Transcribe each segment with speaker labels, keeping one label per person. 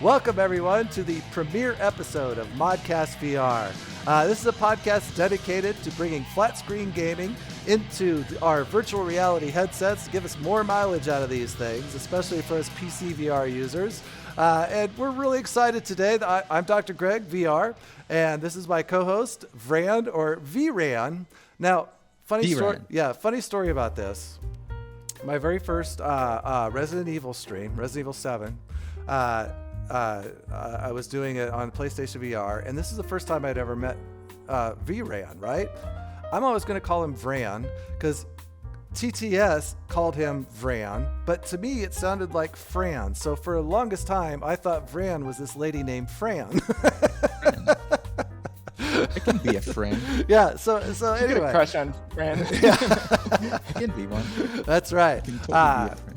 Speaker 1: Welcome, everyone, to the premiere episode of Modcast VR. This is a podcast dedicated to bringing flat-screen gaming into our virtual reality headsets to give us more mileage out of these things, especially for us PC VR users. And we're really excited today. I'm Dr. Greg, VR, and this is my co-host, Vran, or VRan. Now, funny story about this. My very first Resident Evil stream, Resident Evil 7, I was doing it on PlayStation VR, and this is the first time I'd ever met VRan, right? I'm always going to call him Vran because TTS called him Vran, but to me it sounded like Fran. So for the longest time, I thought Vran was this lady named Fran.
Speaker 2: It can be a friend.
Speaker 1: Yeah, so anyway.
Speaker 3: You get a crush on Fran.
Speaker 1: Yeah.
Speaker 2: It can be one.
Speaker 1: That's right.
Speaker 2: It can totally be a friend.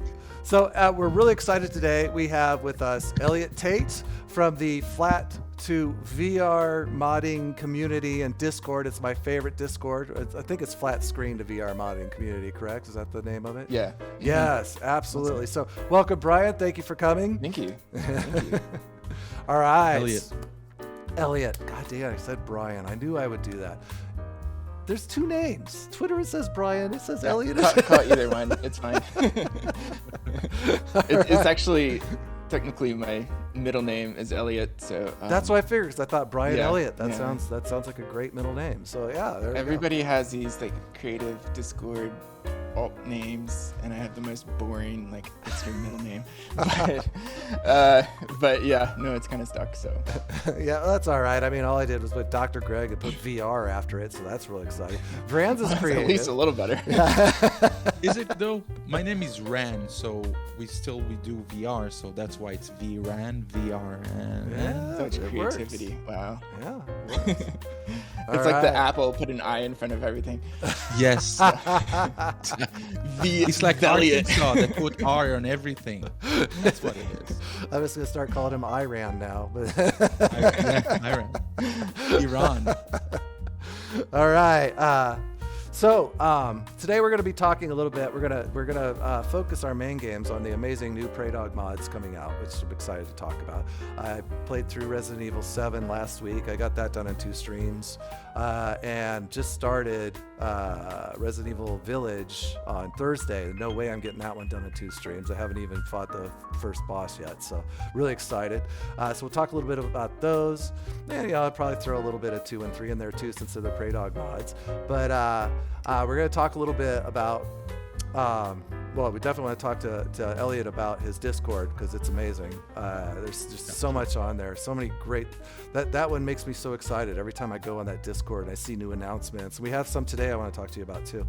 Speaker 1: So we're really excited today. We have with us Elliott Tate from the Flat to VR modding community and Discord. It's my favorite Discord. I think it's Flatscreen to VR modding community, correct? Is that the name of it?
Speaker 3: Yeah.
Speaker 1: Yes, absolutely. So welcome, Brian. Thank you for coming.
Speaker 3: Thank you.
Speaker 1: All right.
Speaker 2: Elliott.
Speaker 1: God damn, I said Brian. I knew I would do that. There's two names. Twitter, it says Brian. It says Elliott.
Speaker 3: Call either one. It's fine. It's actually technically my middle name is Elliott, so
Speaker 1: that's what I figured. 'Cause I thought Brian Elliott. That
Speaker 3: yeah.
Speaker 1: sounds like a great middle name. So yeah,
Speaker 3: everybody has these like creative Discord alt names, and I have the most boring like it's your middle name. But yeah, no, it's kind of stuck. So
Speaker 1: yeah, that's all right. I mean, all I did was put Dr. Greg and put VR after it, so that's really exciting. Vran's is creative.
Speaker 3: At least a little better.
Speaker 2: Is it though? My name is Ran, so we do VR, so that's why it's VRan, VR.
Speaker 1: Yeah,
Speaker 3: such creativity.
Speaker 1: Works.
Speaker 3: Wow.
Speaker 1: Yeah.
Speaker 3: It's like the Apple put an I in front of everything.
Speaker 2: Yes. It's like Arkansas that put R on everything. That's what it is.
Speaker 1: I'm just gonna start calling him Iran now. But
Speaker 2: Iran. Iran.
Speaker 1: All right. So today we're going to be talking a little bit. We're gonna focus our main games on the amazing new Praydog mods coming out, which I'm excited to talk about. I played through Resident Evil 7 last week. I got that done in 2 streams, and just started Resident Evil Village on Thursday. No way I'm getting that one done in 2 streams. I haven't even fought the first boss yet, so really excited. So we'll talk a little bit about those. And I'll probably throw a little bit of 2 and 3 in there too, since they're the Praydog mods. But we're going to talk a little bit about, we definitely want to talk to Elliott about his Discord because it's amazing. There's just so much on there, so many great, that one makes me so excited every time I go on that Discord and I see new announcements. We have some today I want to talk to you about too.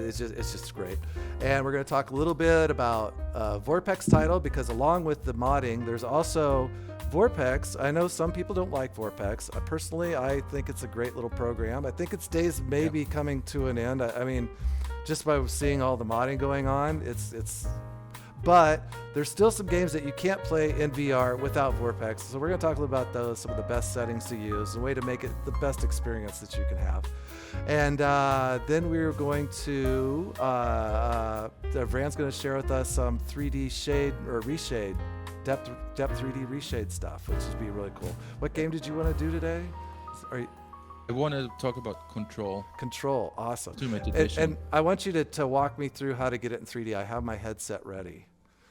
Speaker 1: It's just great. And we're going to talk a little bit about VorpX title because along with the modding, there's also VorpX. I know some people don't like VorpX. Personally, I think it's a great little program. I think its days may be coming to an end. I mean, just by seeing all the modding going on, but there's still some games that you can't play in VR without VorpX. So we're going to talk a little about those, some of the best settings to use, a way to make it the best experience that you can have. And then we're going to, Vran's going to share with us some 3D shade or reshade, depth 3D reshade stuff, which would be really cool. What game did you want to do today?
Speaker 2: I want to talk about Control.
Speaker 1: Control, awesome.
Speaker 2: Ultimate Edition.
Speaker 1: And I want you to walk me through how to get it in 3D. I have my headset ready,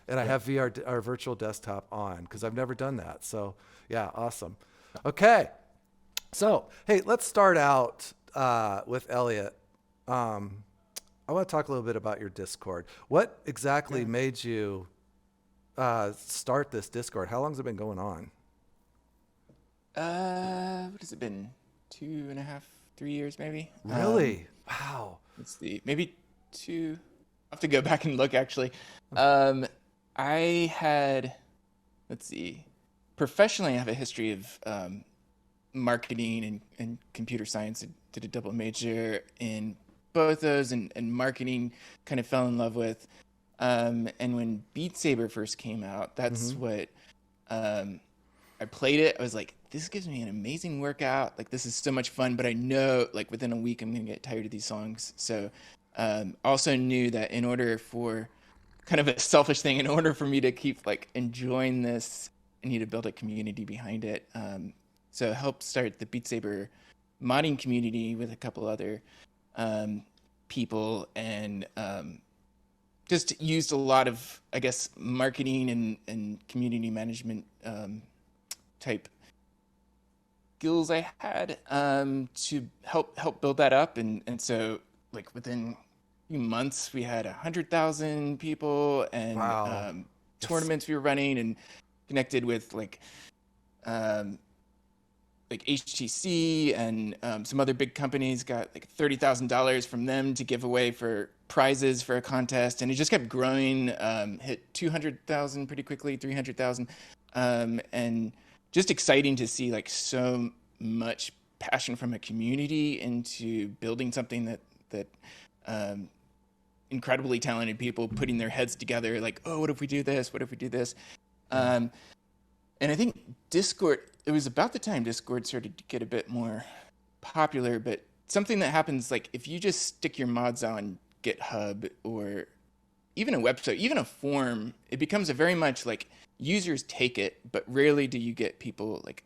Speaker 1: and I have VR, our virtual desktop on, because I've never done that. So yeah, awesome. Okay, so hey, let's start out with Elliott. I want to talk a little bit about your Discord. What exactly made you start this Discord? How long has it been going on?
Speaker 3: What has it been? 2.5, 3 years maybe.
Speaker 1: Really? Wow.
Speaker 3: Let's see, maybe 2. I have to go back and look actually. I had, professionally I have a history of marketing and computer science. I did a double major in both those, and marketing kind of fell in love with. And when Beat Saber first came out, that's what I played it. I was like, this gives me an amazing workout. Like, this is so much fun, but I know like within a week I'm going to get tired of these songs. So also knew that in order for kind of a selfish thing. In order for me to keep like enjoying this, I need to build a community behind it. So I helped start the Beat Saber modding community with a couple other people, and just used a lot of, I guess, marketing and community management type skills I had to help build that up. And so like within a few months we had 100,000 people, and
Speaker 1: Wow.
Speaker 3: tournaments we were running, and connected with like HTC and some other big companies, got like $30,000 from them to give away for prizes for a contest, and it just kept growing. Hit 200,000 pretty quickly, 300,000, and just exciting to see like so much passion from a community into building something that incredibly talented people putting their heads together, like, oh, what if we do this? What if we do this? And I think Discord, it was about the time Discord started to get a bit more popular, but something that happens, like if you just stick your mods on GitHub or even a website, even a forum, it becomes a very much like users take it, but rarely do you get people like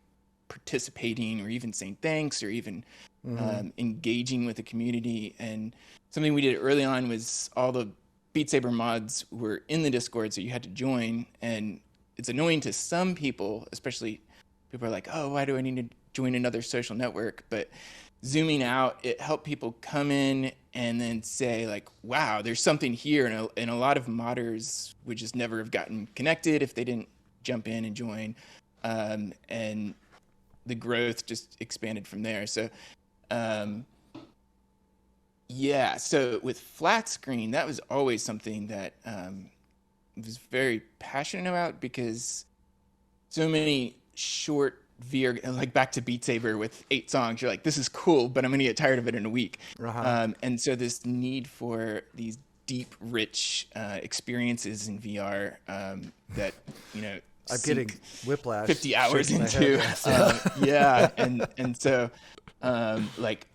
Speaker 3: participating or even saying thanks or even engaging with the community. And something we did early on was all the Beat Saber mods were in the Discord, so you had to join. And it's annoying to some people, especially people are like, oh, why do I need to join another social network? But zooming out, it helped people come in and then say like, wow, there's something here. And a lot of modders would just never have gotten connected if they didn't jump in and join. And the growth just expanded from there. So, yeah, so with Flatscreen, that was always something that was very passionate about, because so many short VR, like back to Beat Saber with 8 songs, you're like, this is cool, but I'm gonna get tired of it in a week. And so this need for these deep, rich experiences in VR that, you know,
Speaker 1: I'm getting whiplash
Speaker 3: 50 hours
Speaker 1: shaking my
Speaker 3: into
Speaker 1: head.
Speaker 3: yeah, and so like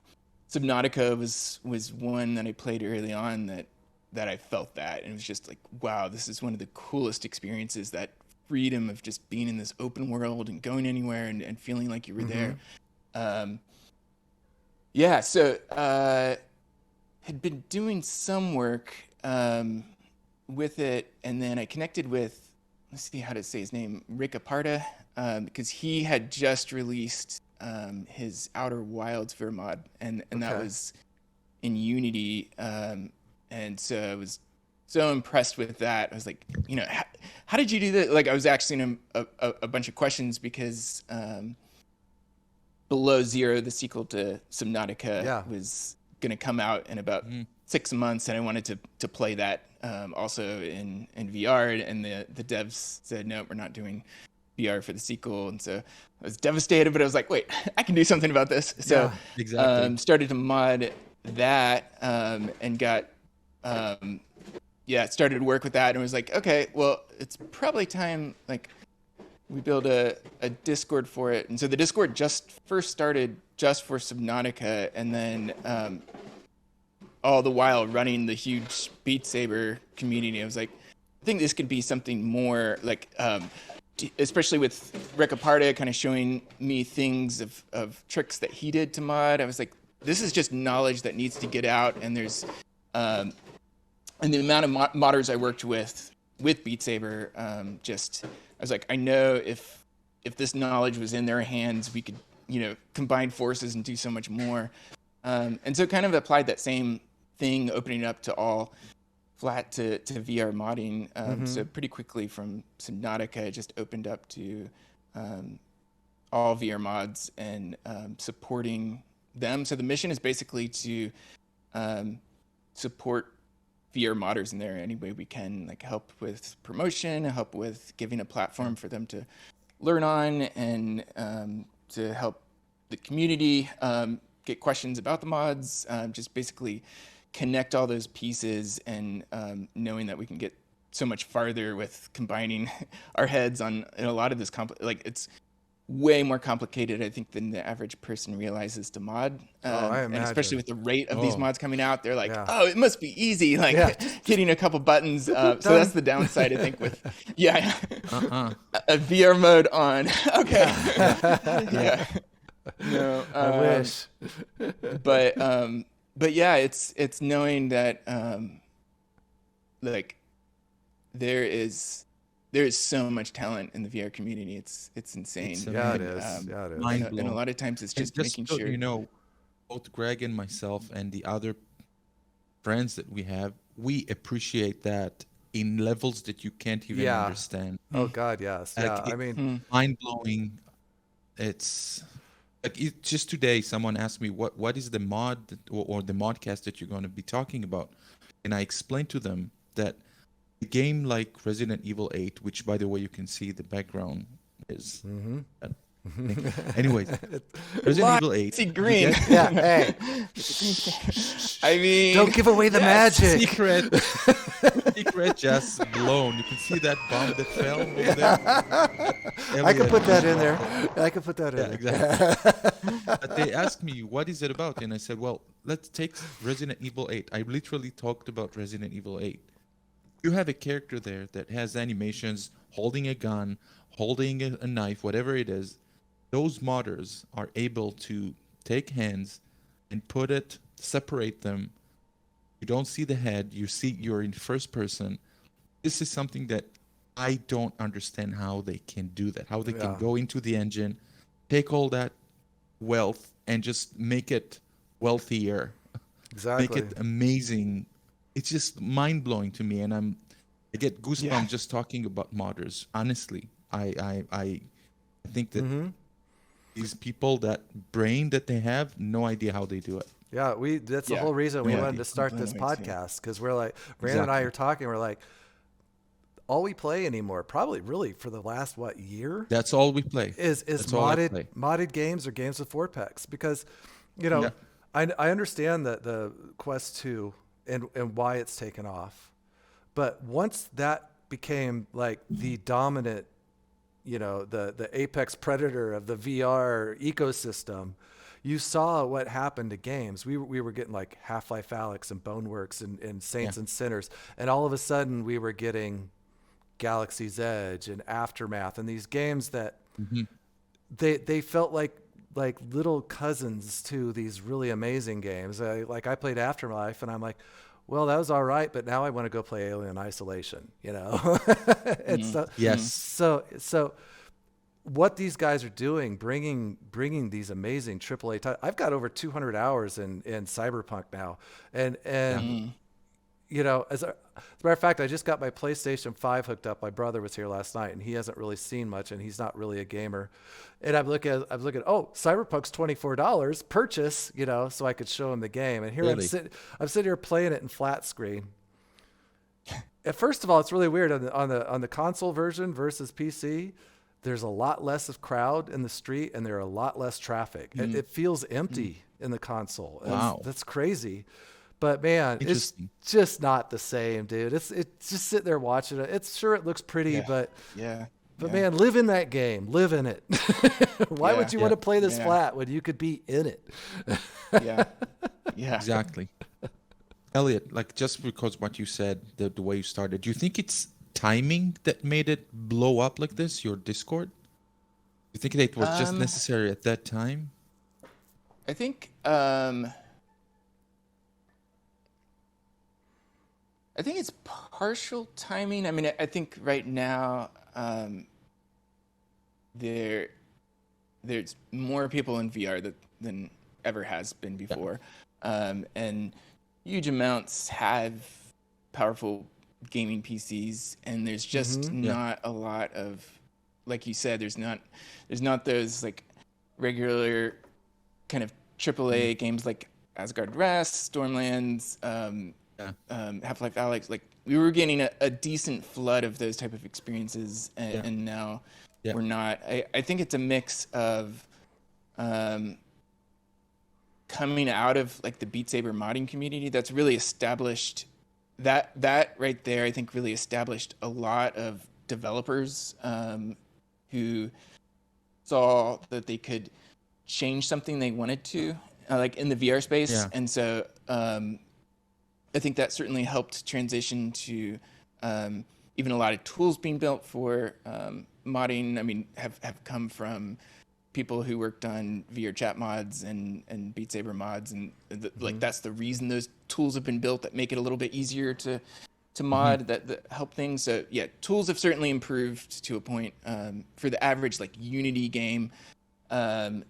Speaker 3: Subnautica was one that I played early on that I felt that, and it was just like, wow, this is one of the coolest experiences, that freedom of just being in this open world and going anywhere and feeling like you were there. Yeah, so had been doing some work with it, and then I connected with, let's see how to say his name, Rick Aparta, because he had just released his Outer Wilds VR mod, and that was in Unity, and so I was so impressed with that. I was like, you know, how did you do that? Like, I was asking him a bunch of questions, because Below Zero, the sequel to Subnautica, was going to come out in about 6 months, and I wanted to play that also in VR, and the devs said, no, we're not doing VR for the sequel. And so I was devastated, but I was like, wait, I can do something about this. So started to mod that, and got started to work with that, and was like, okay, well, it's probably time, like, we build a Discord for it. And so the Discord just first started just for Subnautica, and then all the while running the huge Beat Saber community. I was like, I think this could be something more, like, especially with Rick Aparta kind of showing me things of tricks that he did to mod. I was like, this is just knowledge that needs to get out. And there's, and the amount of modders I worked with Beat Saber, I was like, I know if this knowledge was in their hands, we could, you know, combine forces and do so much more. And so kind of applied that same thing, opening it up to all flat to VR modding. So pretty quickly from Subnautica, it just opened up to all VR mods and supporting them. So the mission is basically to support VR modders in there any way we can, like help with promotion, help with giving a platform for them to learn on, and to help the community get questions about the mods, just basically connect all those pieces, and knowing that we can get so much farther with combining our heads on in a lot of this like it's way more complicated, I think, than the average person realizes to mod.
Speaker 1: I
Speaker 3: And especially
Speaker 1: imagine.
Speaker 3: with the rate of these mods coming out, they're like,
Speaker 1: Yeah.
Speaker 3: oh, it must be easy, like hitting a couple buttons. So that's the downside, I think, with a VR mode on. Okay. Yeah. No,
Speaker 1: I wish.
Speaker 3: but yeah, it's knowing that like there is so much talent in the VR community. It's insane.
Speaker 1: Yeah, it is. Yeah, it is.
Speaker 3: And a lot of times it's just making
Speaker 2: so
Speaker 3: sure.
Speaker 2: you know, both Greg and myself and the other friends that we have, we appreciate that in levels that you can't even understand.
Speaker 1: Oh God, yes. Yeah,
Speaker 2: Like,
Speaker 1: I mean,
Speaker 2: mind blowing. It's like just today, someone asked me what is the mod or the modcast that you're going to be talking about, and I explained to them that a game like Resident Evil 8, which by the way you can see the background is. Anyways, Resident Evil 8.
Speaker 3: See green.
Speaker 1: yeah. Hey,
Speaker 3: I mean,
Speaker 1: don't give away the magic.
Speaker 2: Secret just blown. You can see that bomb that fell over there.
Speaker 1: I could put that in there. I could put that in there.
Speaker 2: Exactly. But they asked me, what is it about? And I said, well, let's take Resident Evil 8. I literally talked about Resident Evil 8. You have a character there that has animations, holding a gun, holding a knife, whatever it is. Those modders are able to take hands and separate them. You don't see the head. You're in first person. This is something that I don't understand how they can do that. How they can go into the engine, take all that wealth and just make it wealthier.
Speaker 1: Exactly.
Speaker 2: Make it amazing. It's just mind blowing to me, and I get goosebumps just talking about modders. Honestly, I think that these people, that brain that they have, no idea how they do it.
Speaker 1: Yeah, that's the whole reason we wanted to start this podcast, because we're like, Brandon and I are talking, we're like, all we play anymore, probably really for the last year?
Speaker 2: That's all we play.
Speaker 1: Is modded games or games with VorpX, because I understand that the Quest 2 and why it's taken off, but once that became like the dominant, the apex predator of the VR ecosystem, you saw what happened to games. We were getting like Half-Life Alyx and Boneworks and Saints and Sinners, and all of a sudden we were getting Galaxy's Edge and Aftermath, and these games that they felt like little cousins to these really amazing games. I played Afterlife, and I'm like, well, that was all right, but now I want to go play Alien Isolation, and so what these guys are doing, bringing these amazing AAA titles. I've got over 200 hours in Cyberpunk now, and as a matter of fact, I just got my PlayStation 5 hooked up. My brother was here last night, and he hasn't really seen much, and he's not really a gamer. And I'm looking, oh, Cyberpunk's $24, purchase, so I could show him the game. And here I'm sitting here playing it in flat screen. And first of all, it's really weird on the console version versus PC. There's a lot less of crowd in the street, and there are a lot less traffic. It feels empty in the console.
Speaker 2: Wow,
Speaker 1: that's crazy. But man, it's just not the same, dude. It's just sitting there watching it. It looks pretty, but man, live in that game. Live in it. Why would you want to play this flat when you could be in it?
Speaker 3: Yeah.
Speaker 2: Exactly. Elliott, like, just because what you said, the way you started, do you think it's timing that made it blow up like this, your Discord? Do you think it was just necessary at that time?
Speaker 3: I think it's partial timing. I mean, I think right now there's more people in VR than ever has been before, and huge amounts have powerful gaming PCs, and there's just not a lot of, like you said, there's not those like regular kind of AAA games like Asgard Rest, Stormlands, Half-Life Alyx. Like, we were getting a decent flood of those type of experiences, and now we're not. I think it's a mix of coming out of like the Beat Saber modding community that's really established that right there. I think really established a lot of developers who saw that they could change something they wanted to, like in the VR space.
Speaker 2: Yeah.
Speaker 3: And so I think that certainly helped transition to even a lot of tools being built for modding. I mean, have come from people who worked on VR chat mods and Beat Saber mods, and like that's the reason those tools have been built that make it a little bit easier to mod, that help things. So yeah, tools have certainly improved to a point for the average like Unity game, and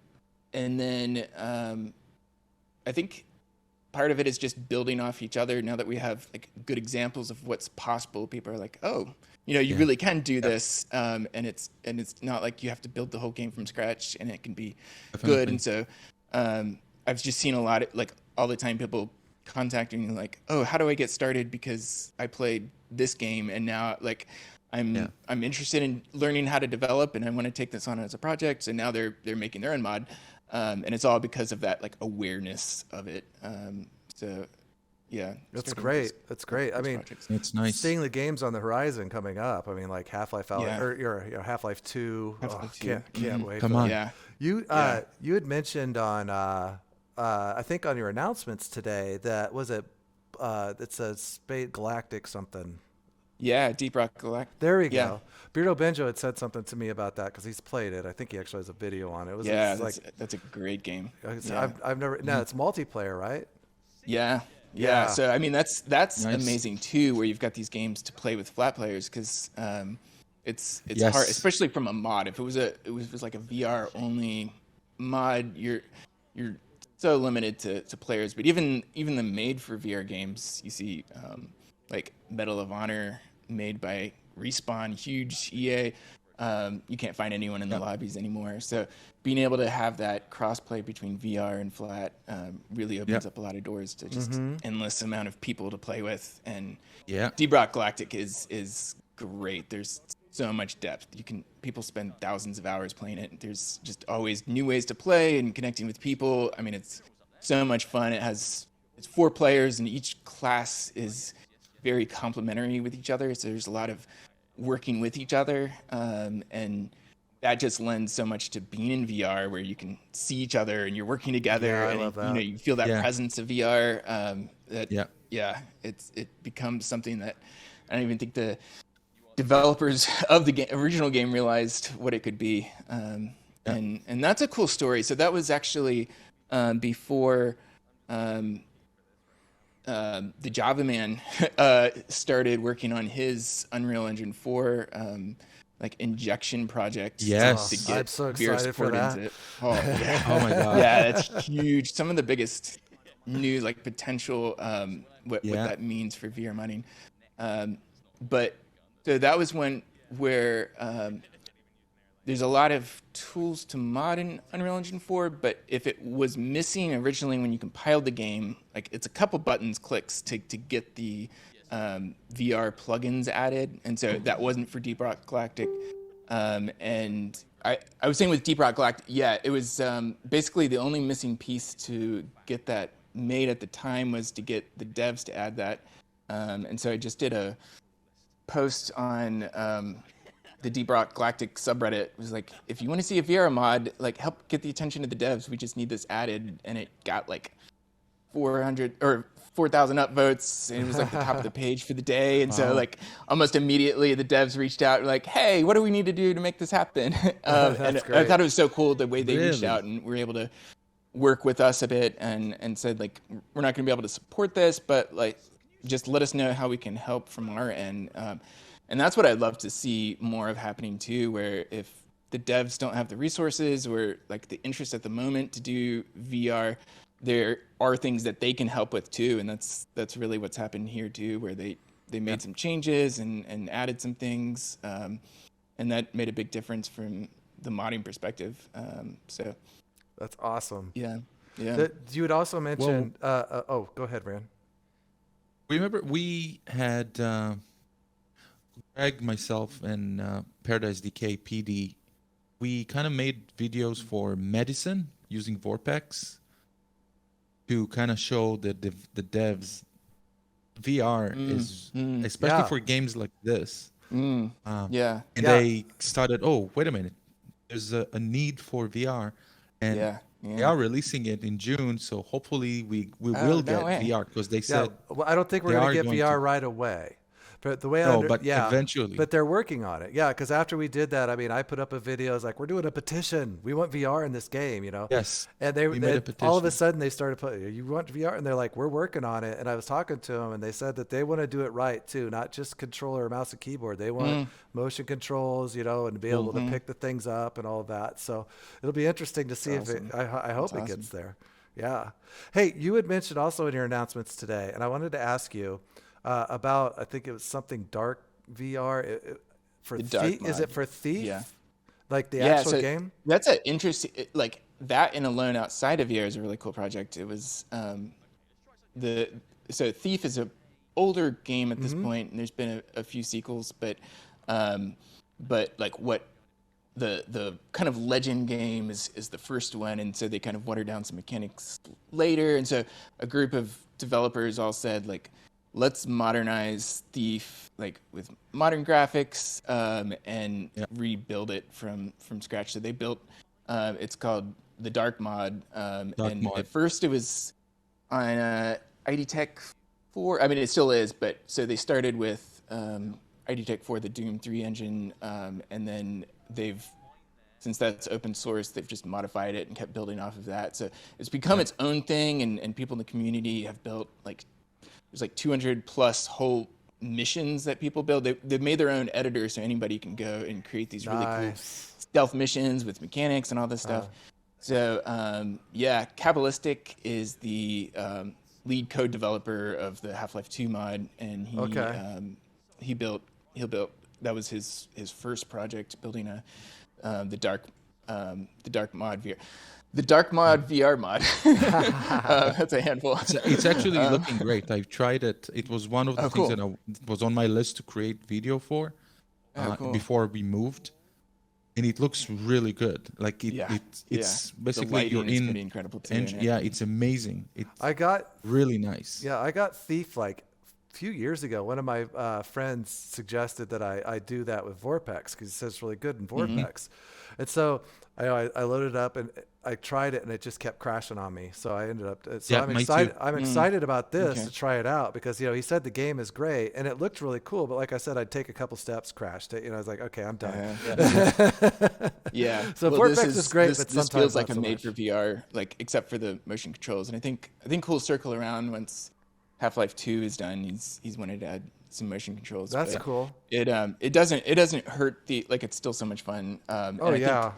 Speaker 3: then I think part of it is just building off each other. Now that we have like good examples of what's possible, people are like, oh, you know, you really can do this, and it's not like you have to build the whole game from scratch, and it can be good. And so I've just seen a lot of like all the time people contacting me like, oh, how do I get started because I played this game and now like I'm interested in learning how to develop and I want to take this on as a project. And now they're making their own mod, and it's all because of that like awareness of it. So yeah,
Speaker 1: that's great. That's great. I mean,
Speaker 2: projects. It's nice
Speaker 1: seeing the games on the horizon coming up. I mean, like Half-Life or Half-Life 2.
Speaker 3: Half-Life 2.
Speaker 1: Can't wait.
Speaker 2: Come on.
Speaker 3: Yeah.
Speaker 1: You had mentioned on I think on your announcements today that was it. It says Spade Galactic something.
Speaker 3: Yeah, Deep Rock Galactic.
Speaker 1: There we go. Beardo Benjo had said something to me about that because he's played it. I think he actually has a video on it.
Speaker 3: That's a great game.
Speaker 1: I've never. No, it's multiplayer, right?
Speaker 3: Yeah. So I mean, that's
Speaker 2: Nice.
Speaker 3: amazing too, where you've got these games to play with flat players because it's
Speaker 2: Yes.
Speaker 3: hard, especially from a mod. If it was like a VR only mod, you're so limited to players. But even the made for VR games, you see like Medal of Honor made by Respawn, huge EA. You can't find anyone in the lobbies anymore. So being able to have that crossplay between VR and flat really opens up a lot of doors to just endless amount of people to play with. And Deep Rock Galactic is great. There's so much depth. People spend thousands of hours playing it. There's just always new ways to play and connecting with people. I mean, it's so much fun. It's 4 players and each class is very complementary with each other. So there's a lot of working with each other, and that just lends so much to being in VR, where you can see each other and you're working together.
Speaker 1: Yeah, I
Speaker 3: and
Speaker 1: love that.
Speaker 3: You know, you feel that presence of VR. It becomes something that I don't even think the developers of the original game realized what it could be. And that's a cool story. So that was actually before the Java man started working on his Unreal Engine 4 like injection project.
Speaker 2: Yes.
Speaker 3: To get
Speaker 1: I'm so
Speaker 3: VR
Speaker 1: excited for
Speaker 3: support
Speaker 1: that.
Speaker 3: into it. Oh, yeah.
Speaker 2: Oh my god.
Speaker 3: Yeah, it's huge. Some of the biggest new like potential what that means for VR mining. But so that was where there's a lot of tools to mod in Unreal Engine 4, but if it was missing originally when you compiled the game, like it's a couple buttons clicks to get the VR plugins added, and so that wasn't for Deep Rock Galactic. And I was saying with Deep Rock Galactic, it was basically the only missing piece to get that made at the time was to get the devs to add that. And so I just did a post on the Deep Rock Galactic subreddit. It was like, if you want to see a VR mod, like help get the attention of the devs, we just need this added. And it got like 400 or 4,000 upvotes, and it was like the top of the page for the day. And so like almost immediately the devs reached out like, hey, what do we need to do to make this happen? And
Speaker 1: great.
Speaker 3: I thought it was so cool the way they reached
Speaker 2: Really?
Speaker 3: out and were able to work with us a bit and said like, we're not going to be able to support this, but like just let us know how we can help from our end. And that's what I'd love to see more of happening too, where if the devs don't have the resources or like the interest at the moment to do VR, there are things that they can help with too. And that's really what's happened here too, where they made some changes and added some things. And that made a big difference from the modding perspective. So
Speaker 1: That's awesome.
Speaker 3: yeah.
Speaker 1: You had also mentioned. Go ahead, Rand.
Speaker 2: Remember, we had Greg, myself, and Paradise Decay PD. We kind of made videos for medicine using VorpX to kind of show the devs VR is, especially for games like this.
Speaker 3: Yeah.
Speaker 2: And they started, oh, wait a minute. there's a need for VR, and
Speaker 3: Yeah.
Speaker 2: they
Speaker 3: Yeah.
Speaker 2: are releasing it in June. So hopefully we
Speaker 3: Oh,
Speaker 2: will
Speaker 3: no
Speaker 2: get
Speaker 3: way.
Speaker 2: VR because they
Speaker 1: Yeah,
Speaker 2: said
Speaker 1: well, I don't think we're
Speaker 2: they
Speaker 1: going to
Speaker 2: are
Speaker 1: get
Speaker 2: going to.
Speaker 1: VR right away. But the way
Speaker 2: No, but
Speaker 1: yeah,
Speaker 2: eventually.
Speaker 1: but they're working on it. Yeah, because after we did that, I mean, I put up a video. It's like, we're doing a petition. We want VR in this game, you know?
Speaker 2: Yes,
Speaker 1: And
Speaker 2: we made a
Speaker 1: all of a
Speaker 2: petition.
Speaker 1: sudden they started putting, you want VR? And they're like, we're working on it. And I was talking to them and they said that they want to do it right too, not just controller, mouse and keyboard. They want motion controls, you know, and to be able to pick the things up and all of that. So it'll be interesting to see if it, I hope it gets there. Yeah. Hey, you had mentioned also in your announcements today, and I wanted to ask you about, I think it was something dark VR for Thief. Is it for Thief?
Speaker 3: Yeah.
Speaker 1: Like the actual
Speaker 3: so
Speaker 1: game?
Speaker 3: That's an interesting, like that and alone outside of VR is a really cool project. It was so Thief is a older game at this point, and there's been a few sequels, but like what the kind of legend game is the first one, and so they kind of watered down some mechanics later, and so a group of developers all said like, let's modernize Thief like with modern graphics and rebuild it from scratch. So they built it's called the Dark Mod, and at first it was on ID Tech 4. I mean, it still is, but so they started with ID Tech 4, the Doom 3 engine, and then since that's open source, they've just modified it and kept building off of that. So it's become its own thing, and people in the community have built like, there's like 200 plus whole missions that people build. They've made their own editor, so anybody can go and create these really cool stealth missions with mechanics and all this stuff. So Kabbalistic is the lead code developer of the Half-Life 2 mod, and he built that was his first project, building the dark mod VR. The Dark Mod VR mod. That's a handful.
Speaker 2: It's actually looking great. I've tried it. It was one of the things that was on my list to create video for before we moved, and it looks really good. Like it's basically you're in.
Speaker 3: Incredible too,
Speaker 2: it's amazing.
Speaker 1: I got
Speaker 2: really nice.
Speaker 1: Yeah, I got Thief like a few years ago. One of my friends suggested that I do that with VorpX because it says it's really good in VorpX, and so I loaded it up and I tried it and it just kept crashing on me. So I ended up. So I'm excited. I'm excited about this to try it out because he said the game is great and it looked really cool. But like I said, I'd take a couple steps, crashed it. I was like, okay, I'm done. So VorpX is great, but
Speaker 3: this
Speaker 1: sometimes
Speaker 3: feels like
Speaker 1: not
Speaker 3: a
Speaker 1: so
Speaker 3: made
Speaker 1: much.
Speaker 3: for VR, like except for the motion controls. And I think we'll circle around once Half-Life 2 is done. He's wanted to add some motion controls.
Speaker 1: That's cool.
Speaker 3: It doesn't hurt it's still so much fun. I think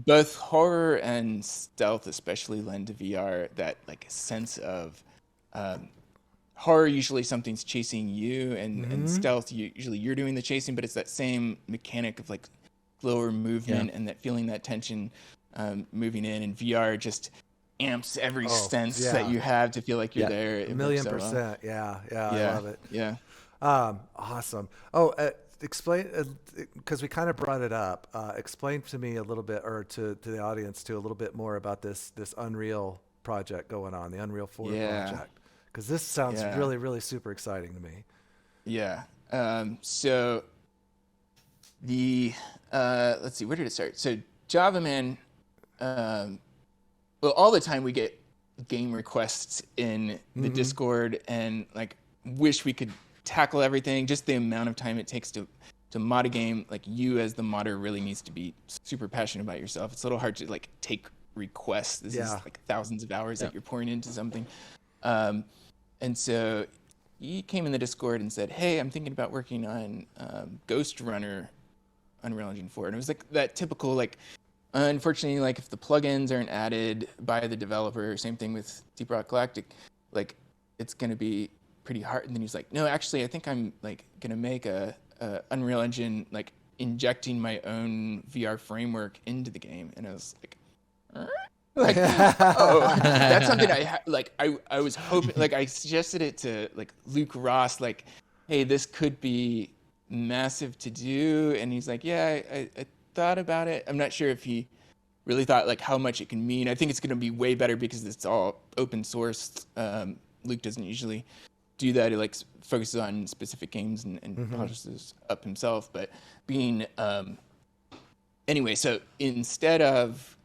Speaker 3: both horror and stealth especially lend to VR that like sense of horror. Usually something's chasing you, and stealth usually you're doing the chasing, but it's that same mechanic of like slower movement and that feeling that tension moving in. And VR just amps every sense that you have to feel like you're there.
Speaker 1: A million percent. Yeah, I love it.
Speaker 3: Yeah.
Speaker 1: Awesome. Explain, because we kind of brought it up. Explain to me a little bit, or to the audience too, a little bit more about this Unreal project going on, the Unreal 4 project, because this sounds really, really super exciting to me.
Speaker 3: Yeah. So the let's see, where did it start? So Java Man, well, all the time we get game requests in the Discord, and like wish we could tackle everything. Just the amount of time it takes to mod a game, like you as the modder really needs to be super passionate about yourself. It's a little hard to like take requests. This is like thousands of hours that you're pouring into something. And so he came in the Discord and said, hey, I'm thinking about working on Ghost Runner Unreal Engine 4. And it was like that typical, like, unfortunately, like if the plugins aren't added by the developer, same thing with Deep Rock Galactic, like it's going to be pretty hard. And then he's like, no, actually, I think I'm like going to make a Unreal Engine, like injecting my own VR framework into the game. And I was like, that's something I was hoping, like I suggested it to like Luke Ross, like, hey, this could be massive to do. And he's like, yeah, I thought about it. I'm not sure if he really thought like how much it can mean. I think it's going to be way better because it's all open source. Luke doesn't usually do that. He like focuses on specific games and polishes up himself. But being anyway, so instead of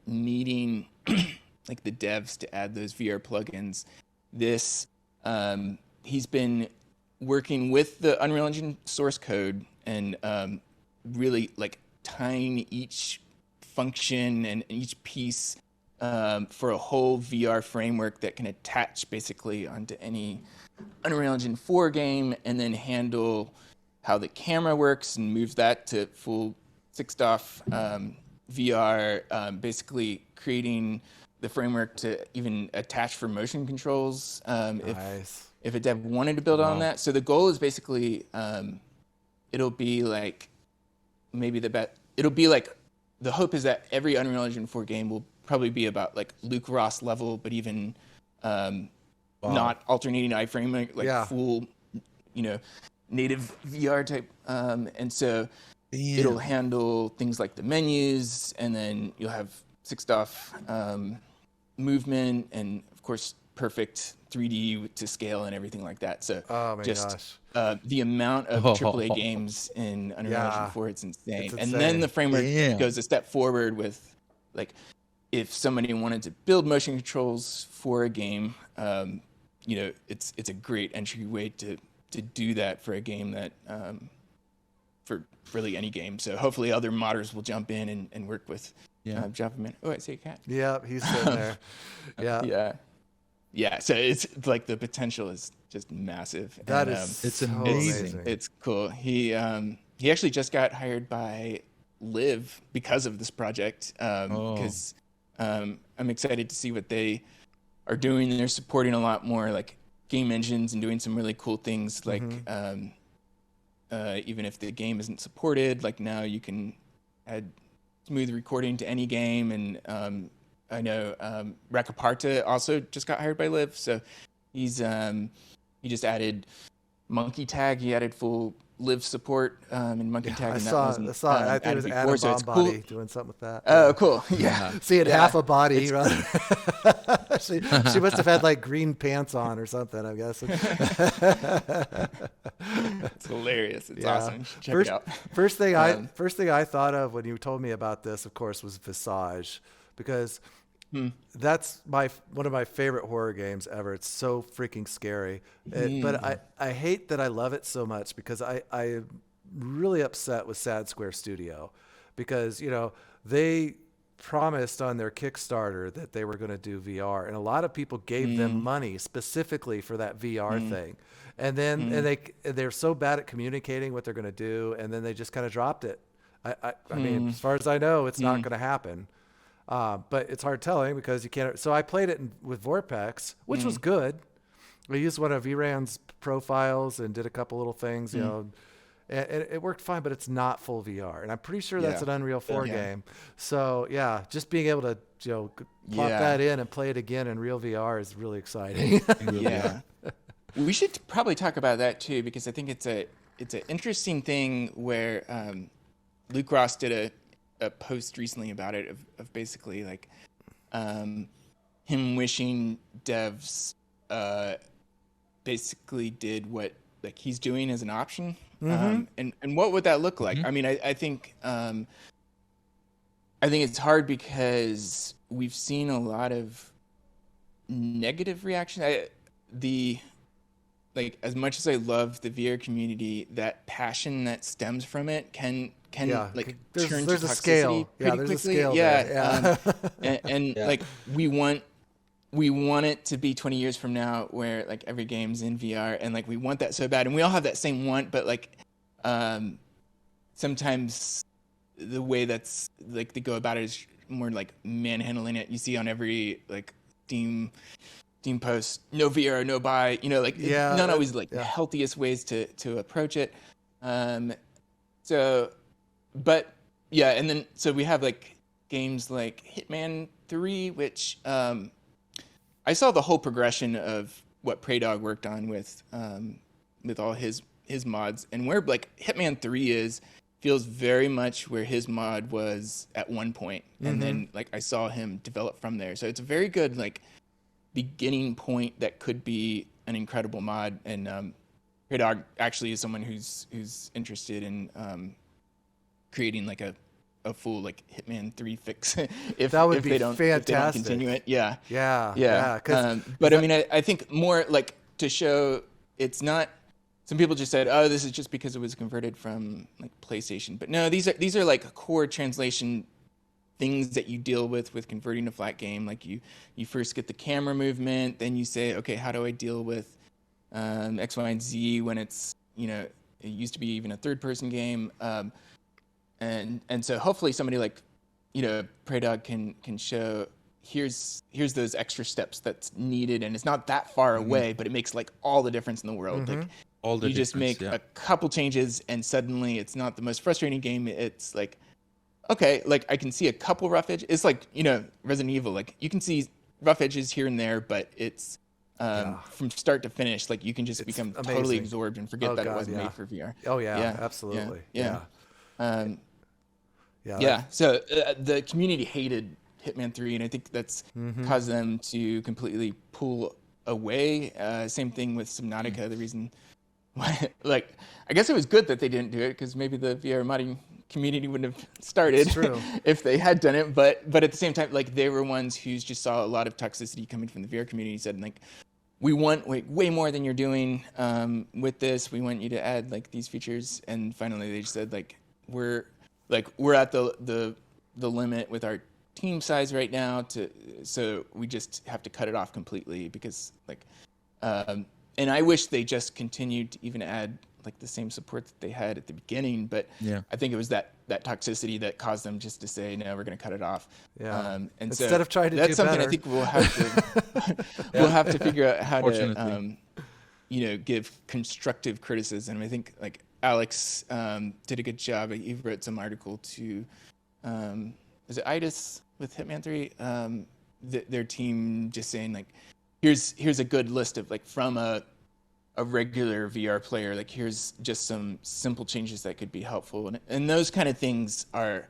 Speaker 3: needing like the devs to add those VR plugins, this he's been working with the Unreal Engine source code and really like tying each function and each piece for a whole VR framework that can attach basically onto any Unreal Engine 4 game, and then handle how the camera works and moves that to full 6DoF VR, basically creating the framework to even attach for motion controls if a dev wanted to build on that. So the goal is basically it'll be like the hope is that every Unreal Engine 4 game will probably be about like Luke Ross level, but even not alternating iframe, like full, native VR type. And so it'll handle things like the menus, and then you'll have 6DoF movement, and of course perfect 3D to scale and everything like that. So the amount of AAA games in Unreal Engine 4, it's insane. And then the framework goes a step forward with, like, if somebody wanted to build motion controls for a game, it's a great entryway to do that for a game that for really any game. So hopefully other modders will jump in and work with Javaman. Oh, I see a cat.
Speaker 1: Yeah, he's sitting there.
Speaker 3: Yeah. So it's like the potential is just massive.
Speaker 1: That is
Speaker 2: it's
Speaker 1: so
Speaker 2: amazing.
Speaker 3: It's cool. He actually just got hired by Live because of this project. Because I'm excited to see what they are doing. They're supporting a lot more like game engines and doing some really cool things. Like even if the game isn't supported, like now you can add smooth recording to any game. And I know Rakaparta also just got hired by Liv, so he just added Monkey Tag. He added full Liv support in Monkey Tag.
Speaker 1: I
Speaker 3: and
Speaker 1: saw it. I think it was Adam Bombody doing something with that.
Speaker 3: Oh, cool. Yeah.
Speaker 1: Seeing half a body. She must have had like green pants on or something, I guess.
Speaker 3: It's hilarious. It's awesome. Check it out.
Speaker 1: First thing I thought of when you told me about this, of course, was Visage, because that's one of my favorite horror games ever. It's so freaking scary. But I hate that I love it so much, because I'm really upset with Sad Square Studio, because they promised on their Kickstarter that they were going to do VR, and a lot of people gave them money specifically for that VR thing, and then they're so bad at communicating what they're going to do, and then they just kind of dropped it. I mean, as far as I know, it's not going to happen. But it's hard telling, because you can't. So I played it with VorpX, which was good. I used one of VRAM's profiles and did a couple little things, and it worked fine, but it's not full VR. And I'm pretty sure that's an Unreal 4 game. So just being able to plop that in and play it again in real VR is really exciting.
Speaker 3: We should probably talk about that too, because I think it's an interesting thing where Luke Ross did a post recently about it of basically like him wishing devs basically did what like he's doing as an option. And what would that look like? I mean, I think it's hard because we've seen a lot of negative reaction. As much as I love the VR community, that passion that stems from it can turn to toxicity
Speaker 1: scale.
Speaker 3: pretty
Speaker 1: There's
Speaker 3: quickly.
Speaker 1: a scale
Speaker 3: And like we want it to be 20 years from now where like every game's in VR, and like we want that so bad, and we all have that same want, but like sometimes the way that's like they go about it is more like manhandling it. You see on every like Steam post, no VR, no buy, not always like the healthiest ways to approach it. And then so we have like games like Hitman 3, which I saw the whole progression of what Praydog worked on with all his mods, and where like Hitman 3 feels very much where his mod was at one point, and then like I saw him develop from there. So it's a very good like beginning point that could be an incredible mod. And Praydog actually is someone who's interested in creating like a a full like Hitman 3 fix if
Speaker 1: That would
Speaker 3: if
Speaker 1: be
Speaker 3: they don't
Speaker 1: fantastic.
Speaker 3: continue it. Yeah.
Speaker 1: Yeah.
Speaker 3: But I mean, I think more like to show it's not. Some people just said, "Oh, this is just because it was converted from like PlayStation." But no, these are like core translation things that you deal with converting a flat game. Like you first get the camera movement, then you say, "Okay, how do I deal with X, Y, and Z when it's it used to be even a third-person game?" And so hopefully somebody like Praydog can show here's those extra steps that's needed, and it's not that far away, but it makes like all the difference in the world. Like
Speaker 2: All the
Speaker 3: you just make a couple changes and suddenly it's not the most frustrating game. It's like, okay, like I can see a couple rough edges. It's like Resident Evil, like you can see rough edges here and there, but it's from start to finish, like you can just become totally absorbed and forget that it wasn't made for VR.
Speaker 1: Oh yeah, absolutely.
Speaker 3: Yeah. So the community hated Hitman 3, and I think that's caused them to completely pull away. Same thing with Subnautica. The reason why, like, I guess it was good that they didn't do it, because maybe the VR modding community wouldn't have started if they had done it. But at the same time, like, they were ones who just saw a lot of toxicity coming from the VR community, said, like, we want way more than you're doing with this. We want you to add like these features. And finally they just said, like, we're at the limit with our team size right now, so we just have to cut it off completely, because like and I wish they just continued to even add like the same support that they had at the beginning, but I think it was that toxicity that caused them just to say, no, we're going to cut it off. And
Speaker 1: instead of trying to
Speaker 3: that's
Speaker 1: do
Speaker 3: something
Speaker 1: better.
Speaker 3: I think we'll have to we'll have to figure out how to give constructive criticism. I think like Alex did a good job. He wrote some article to is it IDIS with Hitman 3? Their team just saying like, here's a good list of like from a regular VR player, like here's just some simple changes that could be helpful, and those kind of things are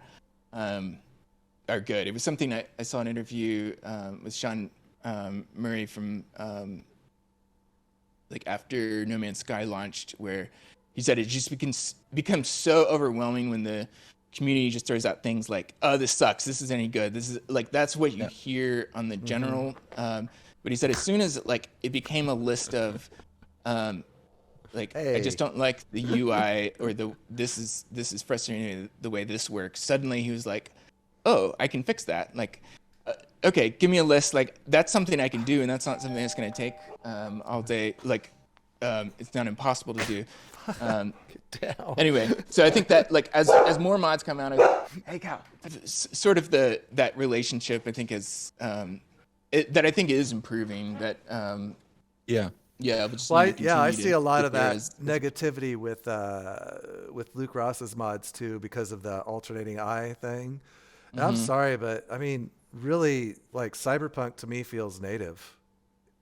Speaker 3: good. It was something I saw an interview with Sean Murray from like after No Man's Sky launched, where he said it just becomes so overwhelming when the community just throws out things like, oh, this sucks, this isn't any good, this is like, that's what you hear on the general. But he said as soon as like it became a list of like, hey, I just don't like the UI, or this is frustrating the way this works. Suddenly he was like, oh, I can fix that. Like, okay, give me a list. Like, that's something I can do, and that's not something that's going to take all day. Like, it's not impossible to do. Anyway, so I think that like as more mods come out, hey Cal, sort of that relationship I think is that I think is improving. That
Speaker 1: I see a lot of that negativity with Luke Ross's mods too, because of the alternating eye thing. And I'm sorry, but I mean, really, like Cyberpunk to me feels native.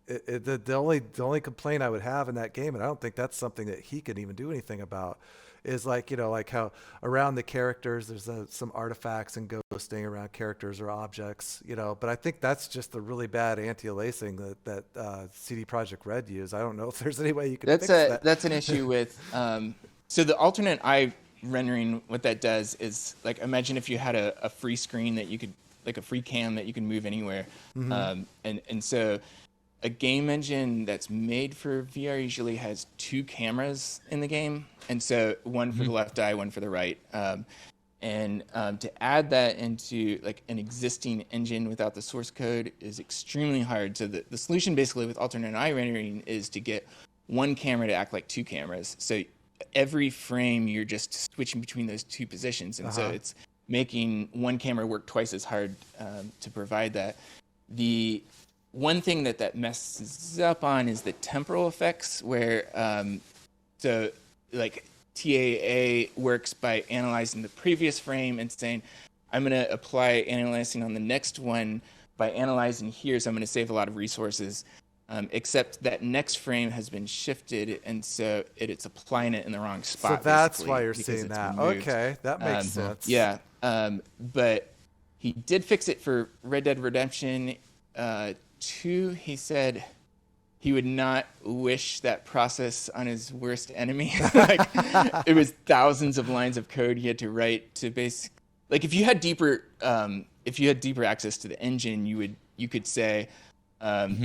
Speaker 1: The only complaint I would have in that game, and I don't think that's something that he can even do anything about, is like, like how around the characters there's some artifacts and ghosting around characters or objects, but I think that's just the really bad anti-aliasing that CD Projekt Red used. I don't know if there's any way you can fix that. That's
Speaker 3: an issue with so the alternate eye rendering. What that does is, like, imagine if you had a free screen that you could, like a free cam that you can move anywhere, and so a game engine that's made for VR usually has two cameras in the game, and so one for the left eye, one for the right. And to add that into like an existing engine without the source code is extremely hard. So the solution basically with alternate eye rendering is to get one camera to act like two cameras. So every frame you're just switching between those two positions, and so it's making one camera work twice as hard to provide that. The one thing that messes up on is the temporal effects, where so like TAA works by analyzing the previous frame and saying, I'm going to apply analyzing on the next one by analyzing here, so I'm going to save a lot of resources, except that next frame has been shifted, and so it's applying it in the wrong spot.
Speaker 1: So that's why you're seeing that. Okay, that makes sense.
Speaker 3: Yeah, but he did fix it for Red Dead Redemption 2. He said he would not wish that process on his worst enemy. Like, it was thousands of lines of code he had to write to like if you had deeper access to the engine, you could say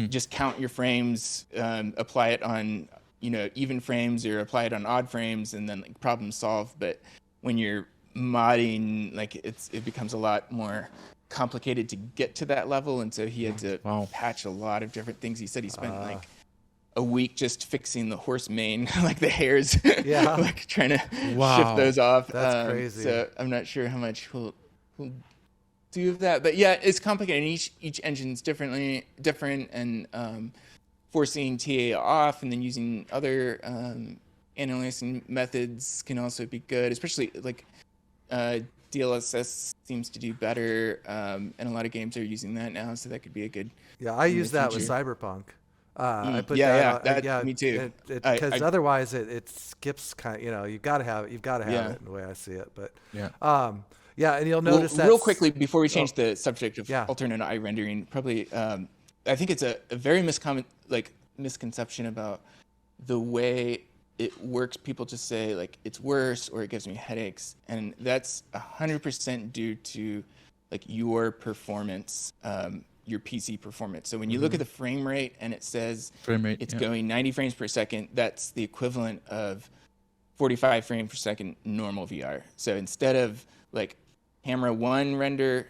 Speaker 3: just count your frames, apply it on even frames or apply it on odd frames, and then like problem solve. But when you're modding, like it becomes a lot more complicated to get to that level, and so he had to patch a lot of different things. He said he spent like a week just fixing the horse mane, like the hairs, like trying to shift those off.
Speaker 1: That's crazy.
Speaker 3: So I'm not sure how much he'll do of that, but yeah, it's complicated. And each engine's different, and forcing TA off and then using other analyzing methods can also be good, especially like DLSS seems to do better, and a lot of games are using that now, so that could be a good.
Speaker 1: Yeah, I use that with Cyberpunk. I put
Speaker 3: me too.
Speaker 1: Because otherwise it skips kind of, you've got to have it in the way I see it. But and you'll notice that
Speaker 3: real quickly before we change the subject of alternate eye rendering, probably I think it's a very misconception about the way it works. People just say like it's worse or it gives me headaches, and that's 100% due to like your performance, your PC performance. So when you look at the frame rate and it says it's going 90 frames per second, that's the equivalent of 45 frames per second normal VR. So instead of like camera 1 render,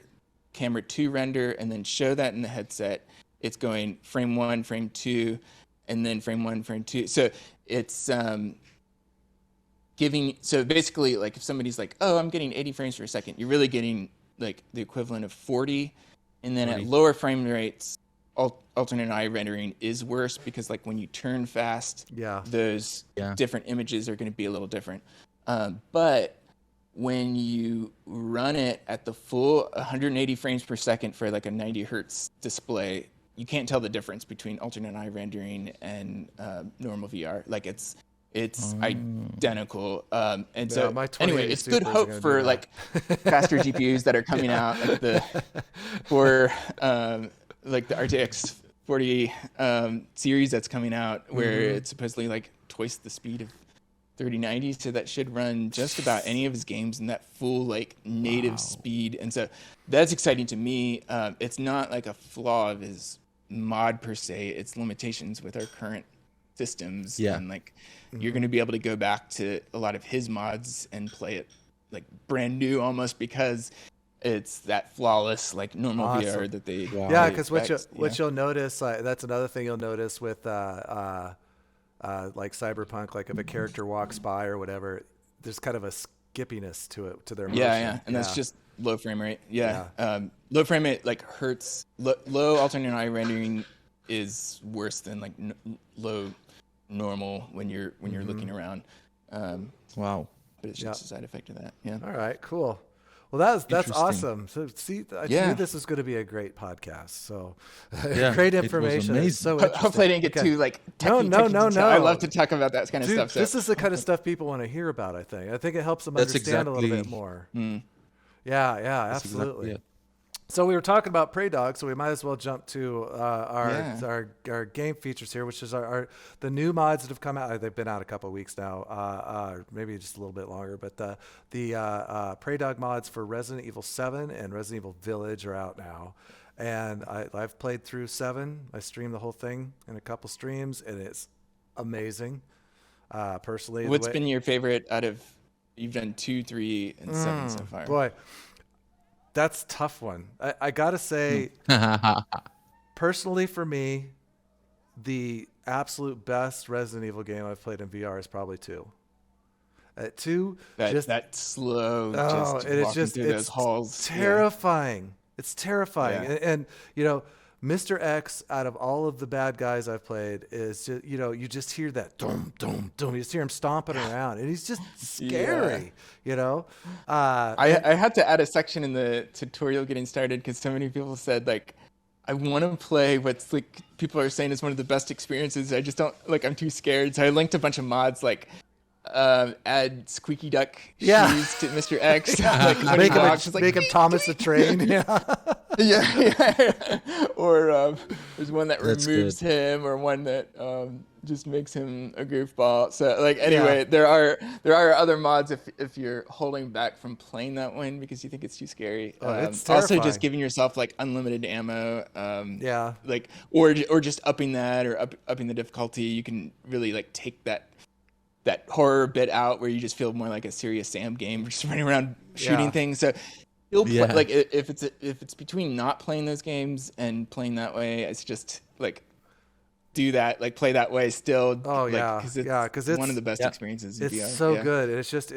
Speaker 3: camera 2 render, and then show that in the headset, it's going frame 1, frame 2, and then frame 1, frame 2. So it's so basically like if somebody's like, oh, I'm getting 80 frames per second, you're really getting like the equivalent of 40. And then at lower frame rates, alternate eye rendering is worse because like when you turn fast, those different images are going to be a little different. But when you run it at the full 180 frames per second for like a 90 hertz display, you can't tell the difference between alternate eye rendering and normal VR. Like it's identical. And so anyway, it's good hope for like faster GPUs that are coming out, like for like the RTX 40 series that's coming out, where it's supposedly like twice the speed of 3090. So that should run just about any of his games in that full like native speed. And so that's exciting to me. It's not like a flaw of his mod per se. It's limitations with our current systems. And like you're going to be able to go back to a lot of his mods and play it like brand new almost because it's that flawless like normal VR that they
Speaker 1: because what you'll notice, that's another thing you'll notice with like Cyberpunk, like if a character walks by or whatever, there's kind of a skippiness to it, to their motion.
Speaker 3: And that's just low frame rate. Low frame rate like hurts. Low alternate eye rendering is worse than like low normal when you're looking around.
Speaker 2: Wow.
Speaker 3: But it's just a side effect of that.
Speaker 1: All right, cool. Well, that's awesome. So see, I knew this was going to be a great podcast. So great information. It's so
Speaker 3: hopefully I didn't get too like techie,
Speaker 1: no.
Speaker 3: I love to talk about that kind of stuff. So.
Speaker 1: This is the kind of stuff people want to hear about. I think it helps them understand a little bit more. Yeah, absolutely. So we were talking about Praydog, so we might as well jump to our game features here, which is the new mods that have come out. They've been out a couple of weeks now, maybe just a little bit longer. But the Praydog mods for Resident Evil 7 and Resident Evil Village are out now. And I've played through 7. I streamed the whole thing in a couple streams, and it's amazing. Personally,
Speaker 3: what's been your favorite out of? You've done 2, 3, and 7 so far.
Speaker 1: Boy. That's a tough one. I gotta say, personally for me, the absolute best Resident Evil game I've played in VR is probably 2. 2,
Speaker 3: that slow, those halls.
Speaker 1: Terrifying. Yeah. It's terrifying. And Mr. X, out of all of the bad guys I've played, is just, you just hear that dum dum dum. You just hear him stomping around, and he's just scary. I
Speaker 3: had to add a section in the tutorial getting started because so many people said like, I want to play what's like people are saying is one of the best experiences. I just don't I'm too scared. So I linked a bunch of mods like add squeaky duck
Speaker 1: Yeah.
Speaker 3: shoes to Mr. X. Like, when he
Speaker 1: make him,
Speaker 3: walks, it's like,
Speaker 1: make him Thomas the Train. Yeah.
Speaker 3: yeah. Or there's one that
Speaker 2: That's
Speaker 3: removes
Speaker 2: good.
Speaker 3: him, or one that just makes him a goofball. So like anyway, there are other mods if you're holding back from playing that one because you think it's too scary.
Speaker 1: Oh, it's
Speaker 3: Also
Speaker 1: terrifying.
Speaker 3: just giving yourself like unlimited ammo.
Speaker 1: Yeah.
Speaker 3: Like or just upping that or upping the difficulty. You can really like take that horror bit out where you just feel more like a serious Sam game, just running around shooting
Speaker 1: Yeah.
Speaker 3: things. So you'll play,
Speaker 2: Yeah.
Speaker 3: like if it's between not playing those games and playing that way, it's just like do that, like play that way still.
Speaker 1: Oh,
Speaker 3: like,
Speaker 1: yeah.
Speaker 3: because it's,
Speaker 1: Yeah, 'cause it's-
Speaker 3: one of the best
Speaker 2: yeah.
Speaker 3: experiences in
Speaker 1: It's
Speaker 3: VR.
Speaker 1: so
Speaker 3: yeah.
Speaker 1: good. It's just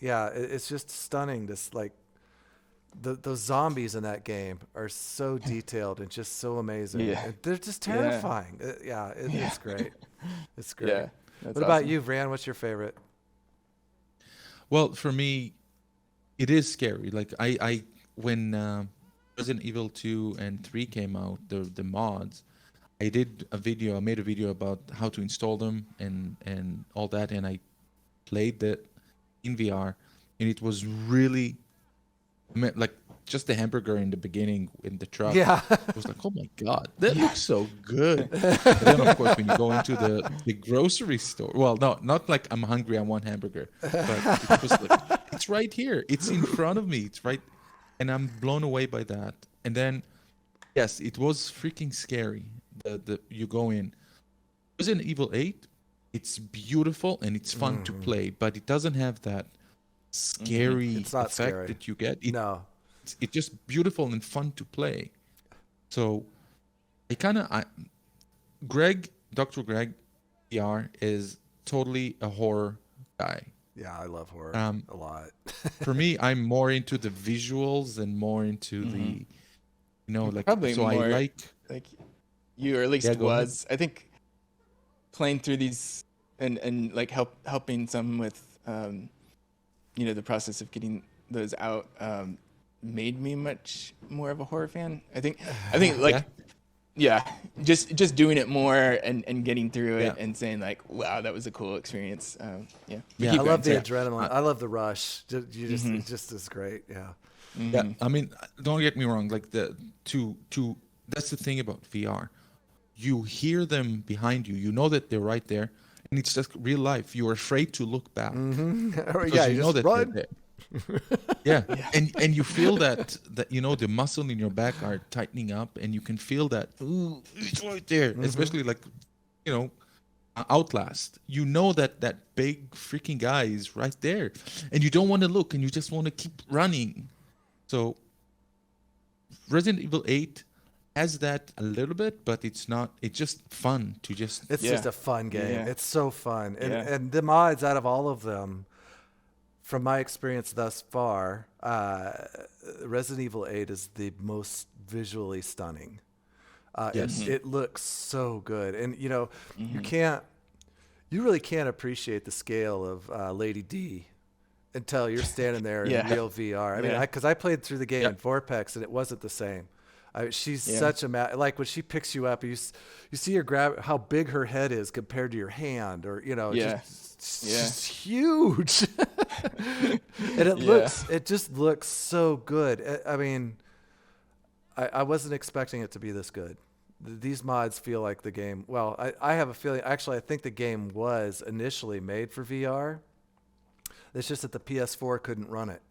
Speaker 3: Yeah.
Speaker 1: it's just stunning. This like those zombies in that game are so detailed and just so amazing.
Speaker 3: Yeah.
Speaker 1: They're just terrifying. It's great. It's great.
Speaker 3: Yeah. That's
Speaker 1: What about
Speaker 3: awesome.
Speaker 1: you, Vran? What's your favorite?
Speaker 2: Well, for me, it is scary. Like I when Resident Evil 2 and 3 came out, the mods, I made a video about how to install them and all that, and I played that in VR, and it was really like just the hamburger in the beginning in the truck.
Speaker 1: Yeah.
Speaker 2: I was like, oh my god, that looks so good. And then of course when you go into the grocery store, well, no, not like I'm hungry, I want hamburger, but it was like, it's right here, it's in front of me, it's right, and I'm blown away by that. And then yes, it was freaking scary. The you go in Resident Evil 8, it's beautiful and it's fun to play, but it doesn't have that scary
Speaker 1: It's not
Speaker 2: effect
Speaker 1: scary.
Speaker 2: that you get.
Speaker 1: No.
Speaker 2: It's just beautiful and fun to play. So Dr. Greg VR is totally a horror guy.
Speaker 1: Yeah, I love horror a lot.
Speaker 2: For me, I'm more into the visuals and more into the, like,
Speaker 3: Probably
Speaker 2: so
Speaker 3: more
Speaker 2: I like,
Speaker 3: like you, or at least
Speaker 2: Yeah, go ahead.
Speaker 3: was. I think playing through these and like helping some with the process of getting those out made me much more of a horror fan. I think like just doing it more and getting through it
Speaker 2: Yeah.
Speaker 3: and saying like, wow, that was a cool experience. Yeah.
Speaker 2: Yeah,
Speaker 3: Keep
Speaker 1: I
Speaker 3: going,
Speaker 1: love the
Speaker 3: sorry.
Speaker 1: adrenaline. I love the rush. It just is great. Yeah.
Speaker 2: yeah, I mean, don't get me wrong, like that's the thing about VR. You hear them behind you, you know that they're right there, and it's just real life. You're afraid to look back. Because
Speaker 1: Yeah,
Speaker 2: you know that
Speaker 1: run.
Speaker 2: they're there. Yeah. And you feel that the muscle in your back are tightening up, and you can feel that, ooh, it's right there. Especially like, Outlast. You know that big freaking guy is right there, and you don't want to look, and you just want to keep running. So Resident Evil 8 has that a little bit, but it's just fun to just
Speaker 1: It's just a fun game.
Speaker 3: Yeah.
Speaker 1: It's so fun. And
Speaker 3: Yeah.
Speaker 1: and the mods out of all of them, from my experience thus far, Resident Evil 8 is the most visually stunning.
Speaker 2: Yes.
Speaker 1: It looks so good. And you really can't appreciate the scale of Lady D until you're standing there in
Speaker 3: Yeah.
Speaker 1: real VR. I mean,
Speaker 3: Yeah.
Speaker 1: because I played through the game
Speaker 2: Yeah.
Speaker 1: in VorpX and it wasn't the same. She's
Speaker 3: Yeah.
Speaker 1: such a like when she picks you up, you see her grab how big her head is compared to your hand, or
Speaker 3: Yeah.
Speaker 1: just huge. And it just looks so good. I mean, I wasn't expecting it to be this good. These mods feel like the game. Well, I have a feeling. Actually, I think the game was initially made for VR. It's just that the PS4 couldn't run it.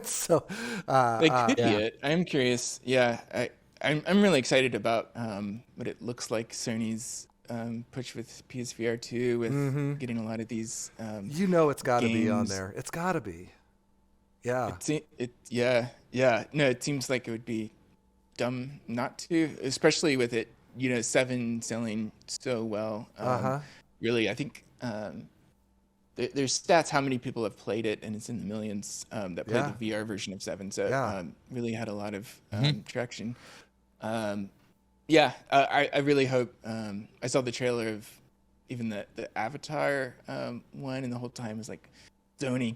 Speaker 1: So
Speaker 3: They could
Speaker 2: Yeah.
Speaker 3: be it. I'm curious. Yeah, I'm really excited about what it looks like Sony's push with PSVR 2 with getting a lot of these.
Speaker 1: it's got to be on
Speaker 3: games.
Speaker 1: there. It's got to be. Yeah.
Speaker 3: No, it seems like it would be dumb not to, especially with it, 7 selling so well. Really, I think there's stats how many people have played it, and it's in the millions that played the VR version of 7. So really had a lot of traction. I really hope. I saw the trailer of even the Avatar one, and the whole time was like, Sony,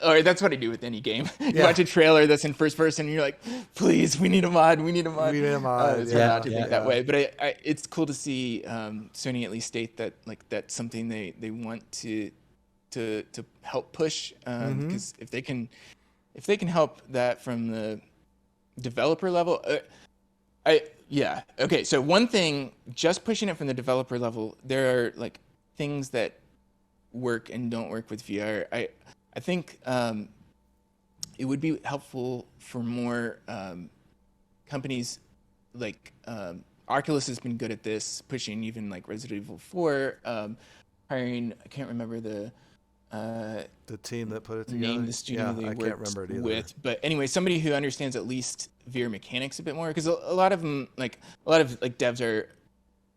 Speaker 3: or that's what I do with any game. You watch a trailer that's in first person, and you're like, please, we need a mod.
Speaker 1: We need a mod.
Speaker 3: So not to think that way, but it's cool to see Sony at least state that like that's something they want to help push, because if they can help that from the developer level, okay. So one thing, just pushing it from the developer level, there are like things that work and don't work with VR. I think it would be helpful for more companies like Oculus has been good at this, pushing even like Resident Evil 4, hiring, I can't remember the
Speaker 1: team that put it together.
Speaker 3: Name the studio they
Speaker 1: I can't remember it either.
Speaker 3: With, but anyway, somebody who understands at least VR mechanics a bit more, because a lot of devs are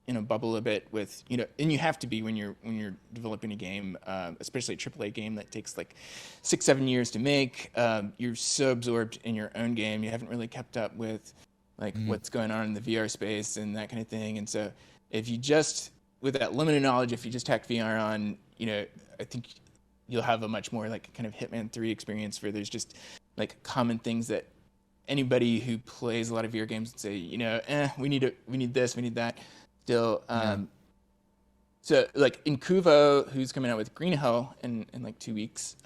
Speaker 3: in a bubble a bit with, and you have to be when you're developing a game, especially a AAA game that takes like 6-7 years to make. You're so absorbed in your own game, you haven't really kept up with like what's going on in the VR space and that kind of thing. And so if you just, with that limited knowledge, if you just tack VR on, I think you'll have a much more like kind of Hitman 3 experience where there's just like common things that anybody who plays a lot of VR games would say, we need this, we need that. Still, so like Incuvo, who's coming out with Green Hell in like 2 weeks,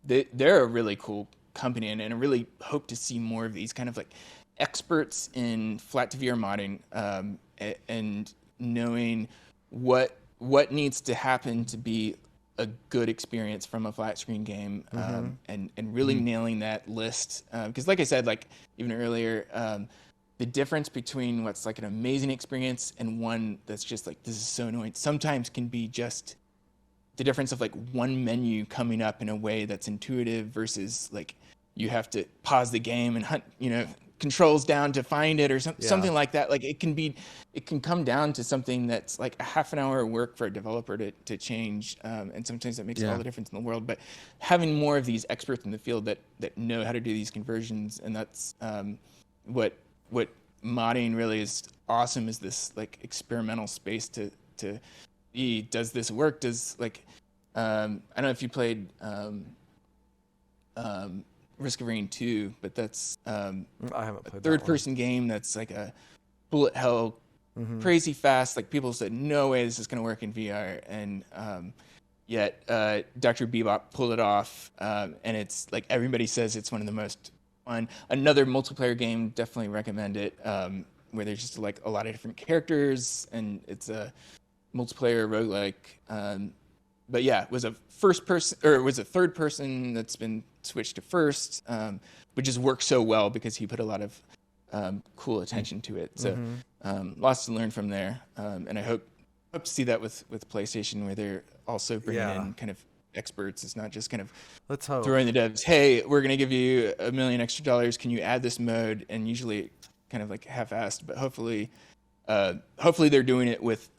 Speaker 3: they're a really cool company, and I really hope to see more of these kind of like experts in flat to VR modding, and knowing what needs to happen to be a good experience from a flat screen game, and really nailing that list. Because like I said, like even earlier, the difference between what's like an amazing experience and one that's just like, this is so annoying, sometimes can be just the difference of like one menu coming up in a way that's intuitive versus like you have to pause the game and hunt, controls down to find it or something like that. Like it can come down to something that's like a half an hour of work for a developer to change. And sometimes that makes all the difference in the world, but having more of these experts in the field that know how to do these conversions. And that's what modding really is awesome, is this like experimental space to does this work? Does like, I don't know if you played Risk of Rain 2, but that's
Speaker 1: I haven't played
Speaker 3: a third-person game that's like a bullet hell, crazy fast. Like people said, no way this is going to work in VR, and yet Dr. Bebop pulled it off, and it's like everybody says it's one of the most fun. Another multiplayer game, definitely recommend it, where there's just like a lot of different characters, and it's a multiplayer roguelike. But yeah, it was a third person that's been switched to first, but just worked so well because he put a lot of cool attention to it. So lots to learn from there, and I hope to see that with PlayStation, where they're also bringing in kind of experts. It's not just kind of throwing the devs, hey, we're going to give you $1 million extra, can you add this mode? And usually kind of like half-assed, but hopefully they're doing it with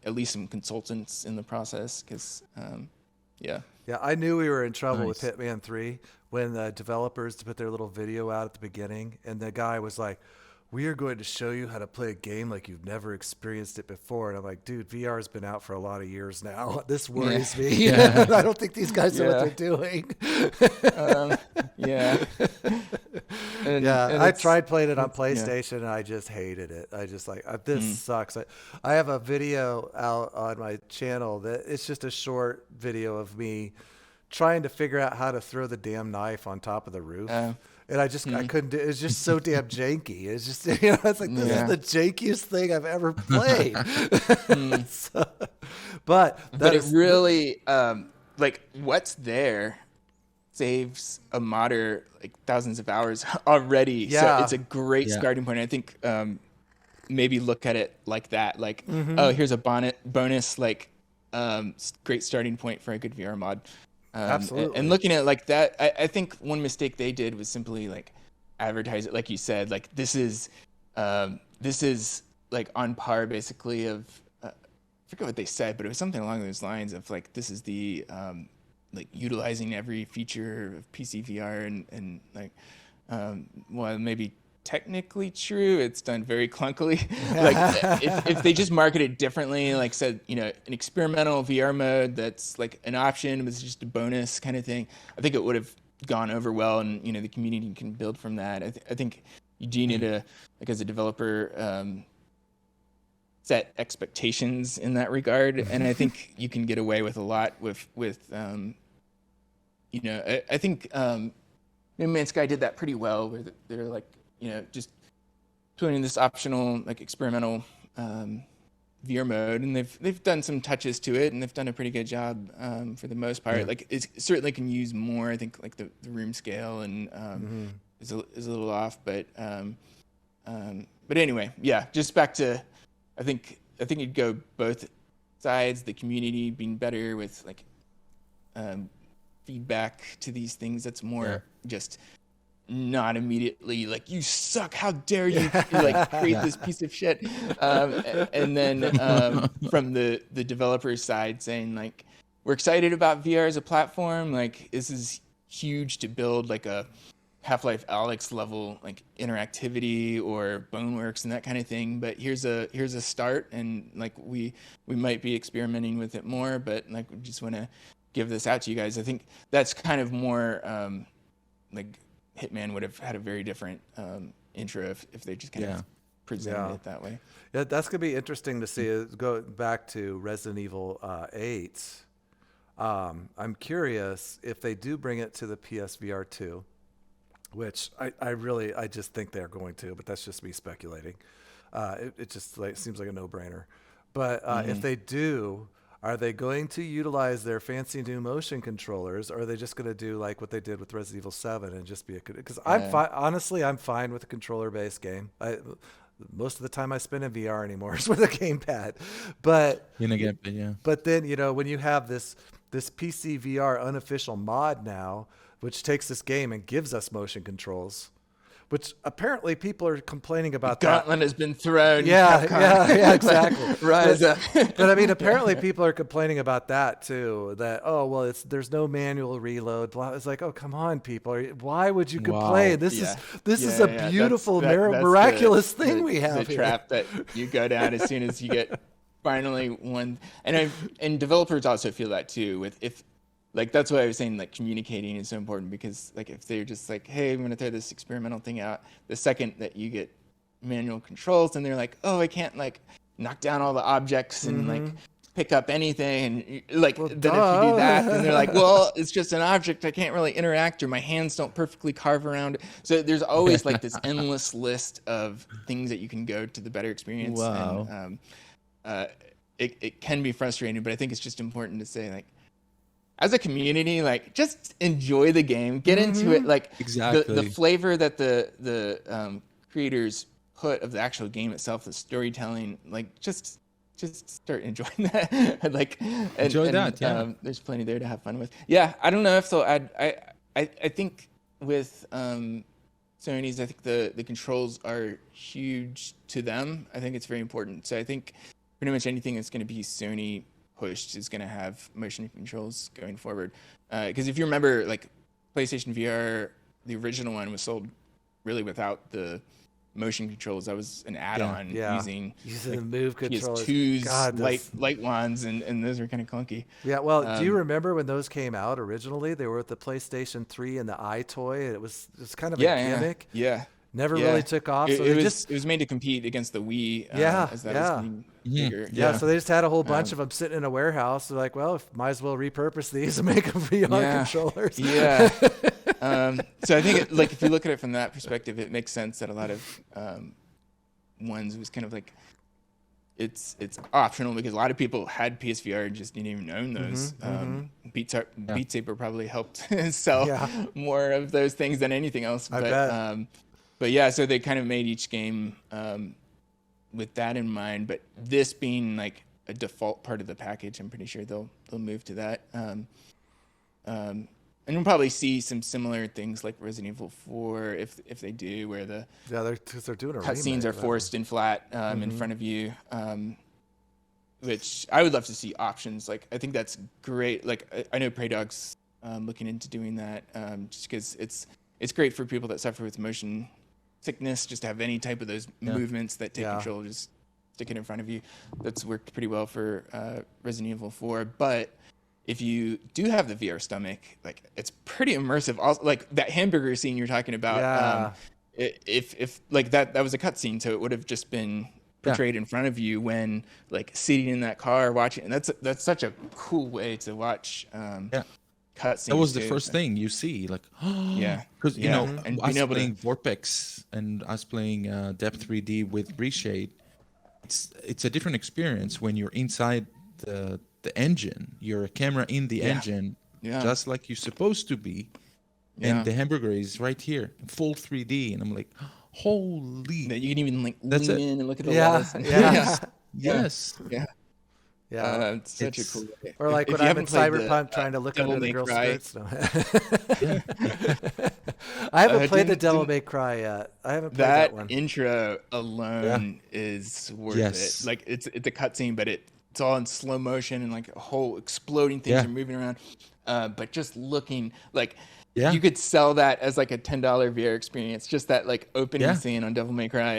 Speaker 3: at least some consultants in the process, because
Speaker 1: I knew we were in trouble with Hitman 3 when the developers put their little video out at the beginning, and the guy was like, we are going to show you how to play a game like you've never experienced it before. And I'm like, dude, VR has been out for a lot of years now. This worries me. I don't think these guys know what they're doing. I tried playing it on PlayStation, and I just hated it. I just like, this sucks. I have a video out on my channel that it's just a short video of me trying to figure out how to throw the damn knife on top of the roof. And I couldn't do it. It's just so damn janky. It's just, it's like, this is the jankiest thing I've ever played. But
Speaker 3: it really, like what's there saves a modder like thousands of hours already. So it's a great starting point. I think maybe look at it like that. Like, oh, here's a bonus, like great starting point for a good VR mod.
Speaker 1: Absolutely.
Speaker 3: And looking at it like that, I think one mistake they did was simply like advertise it, like you said, like this is like on par basically of I forget what they said, but it was something along those lines of like, this is the like utilizing every feature of PC VR and like well, maybe technically true. It's done very clunkily. Like if they just market it differently, like said, an experimental VR mode that's like an option, was just a bonus kind of thing, I think it would have gone over well, and the community can build from that. I think you do need to, like, as a developer, set expectations in that regard, and I think you can get away with a lot with I think No Man's Sky did that pretty well, where they're like, just putting in this optional, like, experimental VR mode, and they've done some touches to it, and they've done a pretty good job for the most part. Like, it certainly can use more. I think, like, the room scale and is a little off, but anyway, yeah. Just back to, I think you'd go both sides. The community being better with, like, feedback to these things that's more just not immediately like, you suck, how dare you like create this piece of shit, and then from the developer side saying, like, we're excited about VR as a platform, like, this is huge to build like a Half-Life Alyx level, like, interactivity or Boneworks and that kind of thing, but here's a start, and, like, we might be experimenting with it more, but, like, we just want to give this out to you guys. I think that's kind of more like, Hitman would have had a very different intro if they just kind of presented it that way.
Speaker 1: Yeah, that's gonna be interesting to see. Go back to Resident Evil 8. I'm curious if they do bring it to the PSVR 2, which I just think they're going to, but that's just me speculating. It just seems like a no-brainer. But if they do, are they going to utilize their fancy new motion controllers, or are they just going to do like what they did with Resident Evil 7 and just be because honestly, I'm fine with a controller-based game. Most of the time I spend in VR anymore is with a gamepad. But But then, when you have this PC VR unofficial mod now, which takes this game and gives us motion controls, which apparently people are complaining about.
Speaker 3: The gauntlet has been thrown.
Speaker 1: Yeah, exactly.
Speaker 3: Rise up.
Speaker 1: But I mean, apparently people are complaining about that too. That, there's no manual reload. Blah. It's like, oh, come on, people. Why would you complain? This is a beautiful, miraculous thing we have
Speaker 3: the
Speaker 1: here.
Speaker 3: Trap that you go down as soon as you get finally one. And developers also feel that too. Like, that's why I was saying, like, communicating is so important, because, like, if they're just like, hey, I'm going to throw this experimental thing out, the second that you get manual controls, and they're like, oh, I can't, like, knock down all the objects and, like, pick up anything. And, like, then if you do that, then they're like, well, it's just an object. I can't really interact, or my hands don't perfectly carve around it. So there's always, like, this endless list of things that you can go to the better experience.
Speaker 2: Wow.
Speaker 3: And it can be frustrating, but I think it's just important to say, like, as a community, like, just enjoy the game, get into it. Like,
Speaker 2: exactly.
Speaker 3: the flavor that the creators put of the actual game itself, the storytelling, like, just start enjoying that. Like,
Speaker 2: enjoy that. Yeah.
Speaker 3: There's plenty there to have fun with. Yeah, I don't know if they'll add. I think with Sony's, I think the controls are huge to them. I think it's very important. So I think pretty much anything that's going to be Sony pushed is going to have motion controls going forward, because if you remember, like, PlayStation VR, the original one was sold really without the motion controls. That was an add-on using
Speaker 1: the move controls,
Speaker 3: PS2's light wands, and those were kind of clunky.
Speaker 1: Yeah, well, do you remember when those came out originally? They were with the PlayStation 3 and the iToy. It was kind of a gimmick. Never really took off. So
Speaker 3: it was made to compete against the Wii. As that was being bigger.
Speaker 1: Yeah, so they just had a whole bunch of them sitting in a warehouse. They're like, well, might as well repurpose these and make them VR controllers.
Speaker 3: Yeah. So I think, like, if you look at it from that perspective, it makes sense that a lot of ones was kind of like, it's optional, because a lot of people had PSVR and just didn't even own those. Beat Saber probably helped sell more of those things than anything else.
Speaker 1: I bet.
Speaker 3: But yeah, so they kind of made each game with that in mind. But this being, like, a default part of the package, I'm pretty sure they'll move to that. And we'll probably see some similar things like Resident Evil 4 if they do, where they're
Speaker 1: doing a
Speaker 3: cutscenes are forced in flat in front of you. Which I would love to see options. Like, I think that's great. Like, I know Praydog's looking into doing that, just because it's great for people that suffer with motion sickness, just to have any type of those movements that take control, just stick it in front of you. That's worked pretty well for Resident Evil 4. But if you do have the VR stomach, like it's pretty immersive. Also, like that hamburger scene you're talking about, if like that was a cutscene, so it would have just been portrayed in front of you when like sitting in that car watching. And that's such a cool way to watch cutscenes.
Speaker 2: That was the first thing you see, like because you know,
Speaker 3: and
Speaker 2: us
Speaker 3: being able
Speaker 2: playing VorpX and us playing Depth 3D with Reshade, it's a different experience when you're inside the engine. You're a camera in the engine, just like you're supposed to be. And the hamburger is right here, full 3D, and I'm like, holy!
Speaker 3: You can even like lean in and look at the walls. It's such a cool way.
Speaker 1: Or like
Speaker 3: if
Speaker 1: when I'm in Cyberpunk trying to look under the girl's skirts. No. I haven't played the Devil May Cry yet. I haven't played that one.
Speaker 3: That intro alone is worth it. Like it's a cutscene, but it's all in slow motion and like a whole exploding things are moving around. But just looking like you could sell that as like a $10 VR experience. Just that like opening scene on Devil May Cry.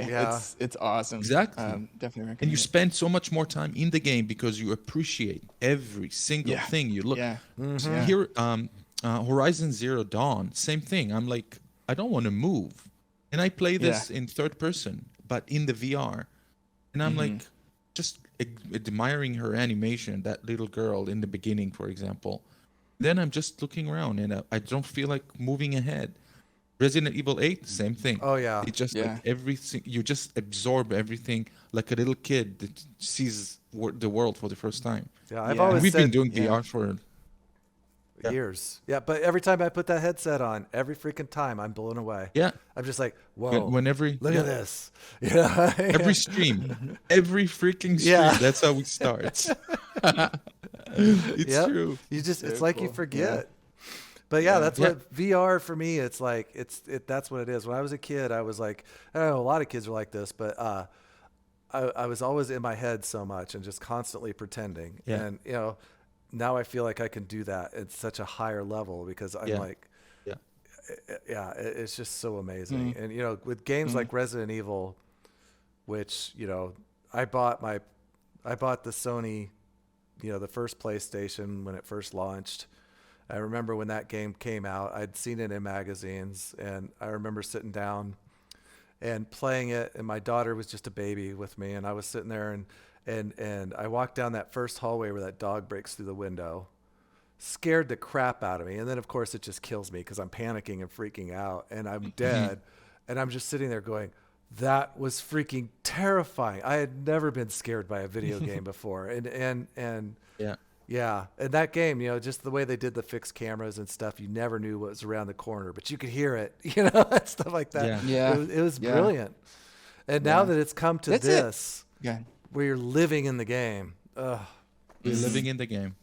Speaker 3: It's awesome.
Speaker 2: Exactly.
Speaker 3: Definitely recommend.
Speaker 2: And you spend so much more time in the game because you appreciate every single thing you look. Here, Horizon Zero Dawn, same thing. I'm like, I don't want to move, and I play this in third person, but in the VR, and I'm like, just admiring her animation. That little girl in the beginning, for example. Then I'm just looking around, and I don't feel like moving ahead. Resident Evil 8, same thing.
Speaker 1: Oh yeah,
Speaker 2: it just like everything. You just absorb everything like a little kid that sees the world for the first time.
Speaker 1: Yeah, I've always
Speaker 2: we've been doing VR for
Speaker 1: years. Yeah, but every time I put that headset on, every freaking time, I'm blown away.
Speaker 2: Yeah,
Speaker 1: I'm just like, whoa!
Speaker 2: Look at
Speaker 1: this. Yeah,
Speaker 2: every stream, every freaking stream. That's how we start. It's true.
Speaker 1: It's like you forget. But that's what VR for me. It's like that's what it is. When I was a kid, I was like, I don't know, a lot of kids are like this, but I was always in my head so much and just constantly pretending.
Speaker 2: Yeah.
Speaker 1: And now I feel like I can do that at such a higher level because I'm like, it's just so amazing. And with games like Resident Evil, which I bought the Sony, the first PlayStation when it first launched. I remember when that game came out, I'd seen it in magazines, and I remember sitting down and playing it, and my daughter was just a baby with me, and I was sitting there, and I walked down that first hallway where that dog breaks through the window, scared the crap out of me, and then of course it just kills me because I'm panicking and freaking out, and I'm dead, and I'm just sitting there going, that was freaking terrifying. I had never been scared by a video game before, and and that game, just the way they did the fixed cameras and stuff, you never knew what was around the corner, but you could hear it, and stuff like that. It was brilliant. And now that it's come to this, where you're living in the game,
Speaker 2: you're living in the game.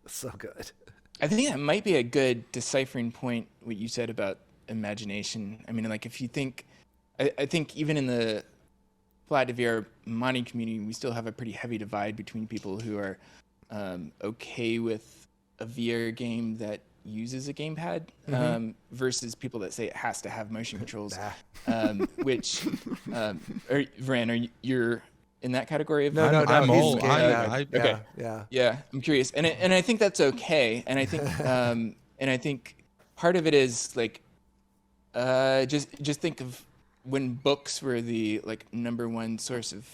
Speaker 1: So good.
Speaker 3: I think that might be a good deciphering point. What you said about imagination. I mean, like if you think. I think even in the flat to VR modding community, we still have a pretty heavy divide between people who are okay with a VR game that uses a gamepad versus people that say it has to have motion controls. Which, Varan, you're in that category of?
Speaker 1: No.
Speaker 2: I'm all.
Speaker 3: Okay. Yeah. I'm curious, and I think that's okay, and I think part of it is like just think of when books were the like number one source of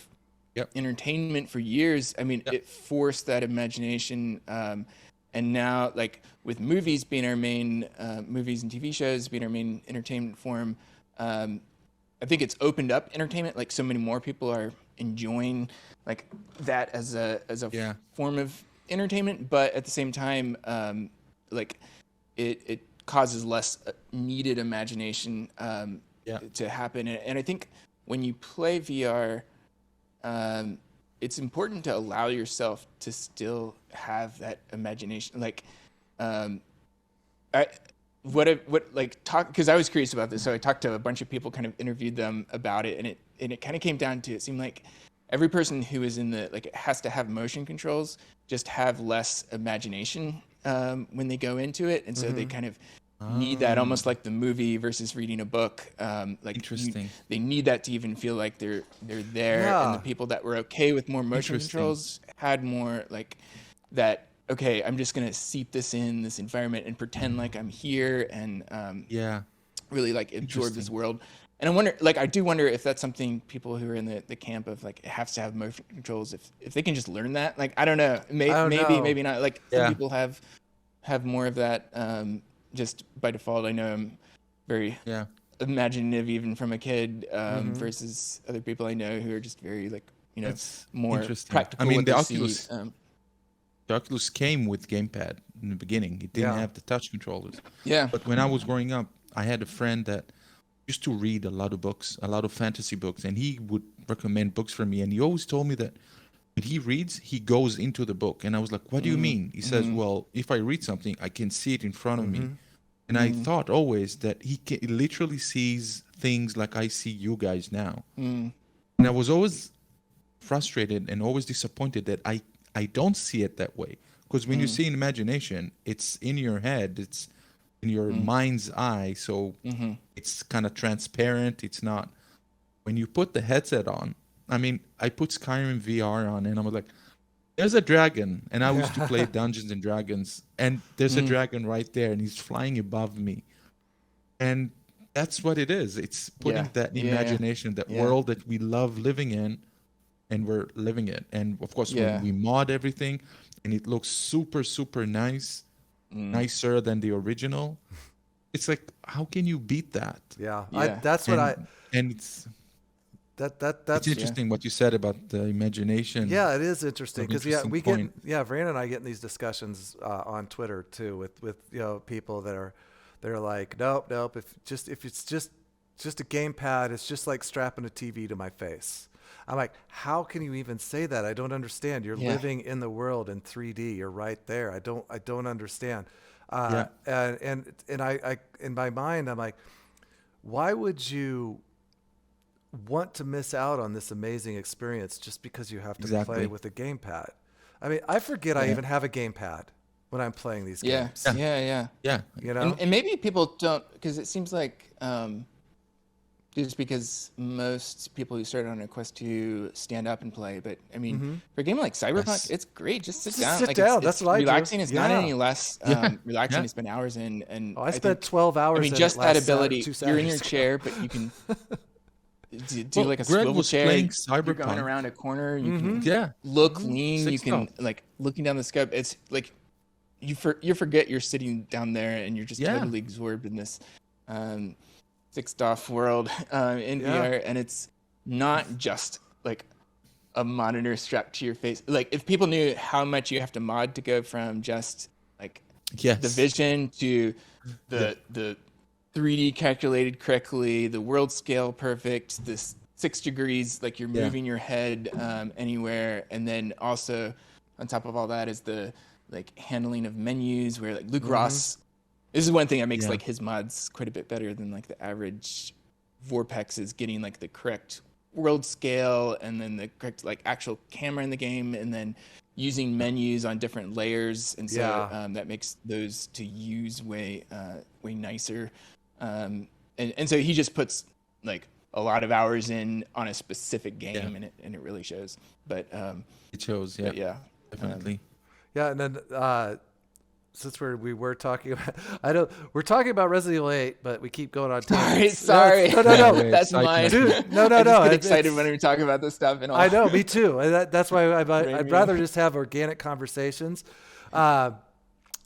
Speaker 3: entertainment for years. I mean, it forced that imagination, and now like with movies being our main movies and TV shows being our main entertainment form, I think it's opened up entertainment. Like so many more people are enjoying like that as a form of entertainment, but at the same time, like it causes less needed imagination to happen. And I think when you play VR, it's important to allow yourself to still have that imagination. Like, because I was curious about this, so I talked to a bunch of people, kind of interviewed them about it, and it kind of came down to, it seemed like every person who is in the, like, it has to have motion controls, just have less imagination when they go into it, and so they kind of need that almost like the movie versus reading a book. Like
Speaker 2: Interesting.
Speaker 3: they need that to even feel like they're there.
Speaker 1: Yeah.
Speaker 3: And the people that were okay with more motion
Speaker 2: Interesting.
Speaker 3: controls had more like that. Okay, I'm just gonna seep this in this environment and pretend like I'm here and
Speaker 2: Yeah.
Speaker 3: really like absorb this
Speaker 2: Interesting.
Speaker 3: world. And I wonder, like, I do wonder if that's something people who are in the camp of like it has to have motion controls, if they can just learn that. Like, I don't know, maybe not. Like, some
Speaker 2: Yeah.
Speaker 3: people have more of that just by default. I know I'm very
Speaker 2: Yeah.
Speaker 3: imaginative even from a kid versus other people I know who are just very like
Speaker 2: That's
Speaker 3: more
Speaker 2: interesting.
Speaker 3: practical.
Speaker 2: I mean,
Speaker 3: what
Speaker 2: the
Speaker 3: they
Speaker 2: Oculus,
Speaker 3: see.
Speaker 2: the Oculus came with gamepad in the beginning. It didn't
Speaker 1: Yeah.
Speaker 2: have the touch controllers.
Speaker 3: Yeah.
Speaker 2: But when I was growing up, I had a friend that used to read a lot of books, a lot of fantasy books, and he would recommend books for me. And he always told me that when he reads, he goes into the book. And I was like, what do you mean? He says, well, if I read something, I can see it in front of me. And I thought always that he literally sees things like I see you guys now. And I was always frustrated and always disappointed that I don't see it that way. Because when you see an imagination, it's in your head, it's in your mind's eye. So it's kind of transparent. It's not. When you put the headset on, I mean, I put Skyrim VR on and I was like, there's a dragon. And I used to play Dungeons and Dragons. And there's a dragon right there and he's flying above me. And that's what it is. It's putting that imagination, that world that we love living in, and we're living it. And of course, when we mod everything and it looks super, super nice, nicer than the original, it's like, how can you beat that?
Speaker 1: Yeah.
Speaker 3: Yeah.
Speaker 2: And it's
Speaker 1: That's
Speaker 2: interesting what you said about the imagination.
Speaker 1: Yeah, it is interesting because
Speaker 2: Interesting point.
Speaker 1: Brandon and I get in these discussions on Twitter too with people that are like, nope, if it's just a gamepad, it's just like strapping a TV to my face. I'm like, how can you even say that? I don't understand. You're living in the world in 3D. You're right there. I don't understand. And I in my mind, I'm like, why would you want to miss out on this amazing experience just because you have to play with a gamepad? I mean, I forget I even have a gamepad when I'm playing these games.
Speaker 3: Yeah.
Speaker 1: You know,
Speaker 3: And maybe people don't, because it seems like just because most people who start on a Quest 2 stand up and play. But I mean, for a game like Cyberpunk, it's great. Just sit down.
Speaker 1: Sit down. That's what I do.
Speaker 3: Relaxing. It's not any less relaxing to spend hours in. And
Speaker 1: I spent 12 hours.
Speaker 3: I mean,
Speaker 1: in
Speaker 3: just
Speaker 1: it
Speaker 3: that
Speaker 1: last
Speaker 3: ability.
Speaker 1: Saturday,
Speaker 3: You're in your chair, but you can do like a
Speaker 2: Greg
Speaker 3: swivel
Speaker 2: was
Speaker 3: chair.
Speaker 2: playing
Speaker 3: You're going
Speaker 2: Cyberpunk.
Speaker 3: around a corner. You can
Speaker 2: Yeah.
Speaker 3: look lean.
Speaker 2: Sick
Speaker 3: You can
Speaker 2: stuff.
Speaker 3: like looking down the scope. It's like you forget you're sitting down there and you're just totally absorbed in this fixed off world in VR, and it's not just like a monitor strapped to your face. Like, if people knew how much you have to mod to go from just like the vision to the 3D calculated correctly, the world scale perfect, this 6 degrees, like you're moving your head anywhere, and then also on top of all that is the like handling of menus, where like Luke Ross, this is one thing that makes like his mods quite a bit better than like the average VorpX, is getting like the correct world scale and then the correct like actual camera in the game, and then using menus on different layers, and so that makes those to use way nicer. And so he just puts like a lot of hours in on a specific game, and it really shows. But
Speaker 2: it shows, definitely.
Speaker 1: And then since we were talking about, we're talking about Resident Evil 8, but we keep going on.
Speaker 3: Sorry.
Speaker 1: No.
Speaker 3: That's mine.
Speaker 1: Dude, no.
Speaker 3: I just get excited when we talk about this stuff. And all.
Speaker 1: I know, me too. And that's why I'd rather just have organic conversations.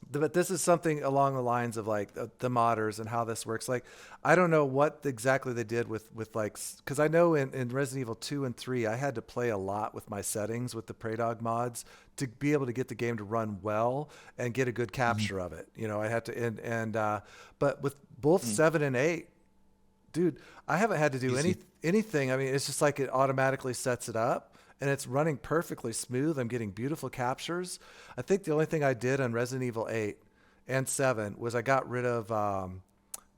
Speaker 1: But this is something along the lines of like the modders and how this works. Like, I don't know what exactly they did with like, because I know in Resident Evil 2 and 3, I had to play a lot with my settings with the Praydog mods to be able to get the game to run well and get a good capture of it. You know, I had to, but with both 7 and 8, dude, I haven't had to do anything. I mean, it's just like it automatically sets it up. And it's running perfectly smooth. I'm getting beautiful captures. I think the only thing I did on Resident Evil 8 and 7 was I got rid of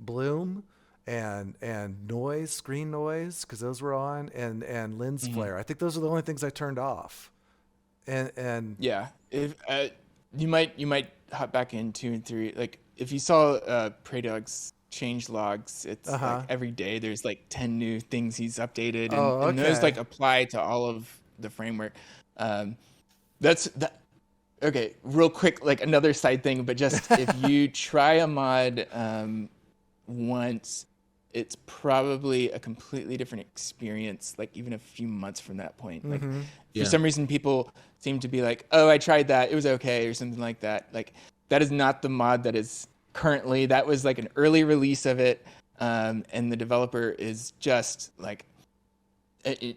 Speaker 1: bloom and noise, screen noise, because those were on, and lens flare. I think those are the only things I turned off. And
Speaker 3: if you might hop back in 2 and 3. Like if you saw Praydog's change logs, it's like every day there's like 10 new things he's updated, and those like apply to all of the framework. That's that. Okay, real quick, like another side thing, but just if you try a mod once, it's probably a completely different experience, like even a few months from that point. Like for some reason people seem to be like, oh, I tried that, it was okay, or something like that. Like that is not the mod that is currently. That was like an early release of it, and the developer is just like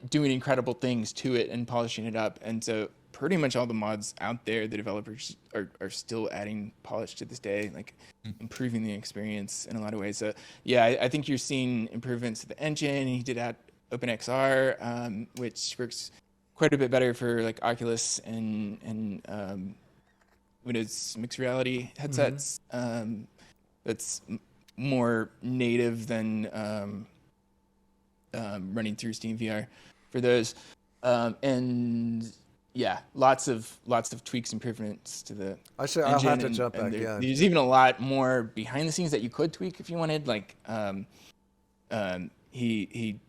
Speaker 3: doing incredible things to it and polishing it up. And so pretty much all the mods out there, the developers are still adding polish to this day, like improving the experience in a lot of ways. So yeah, I think you're seeing improvements to the engine. He did add OpenXR, which works quite a bit better for like Oculus and Windows mixed reality headsets. That's more native than running through Steam VR for those. And yeah, lots of tweaks, improvements to the engine.
Speaker 1: I'll have to jump back in.
Speaker 3: There's even a lot more behind the scenes that you could tweak if you wanted. Like he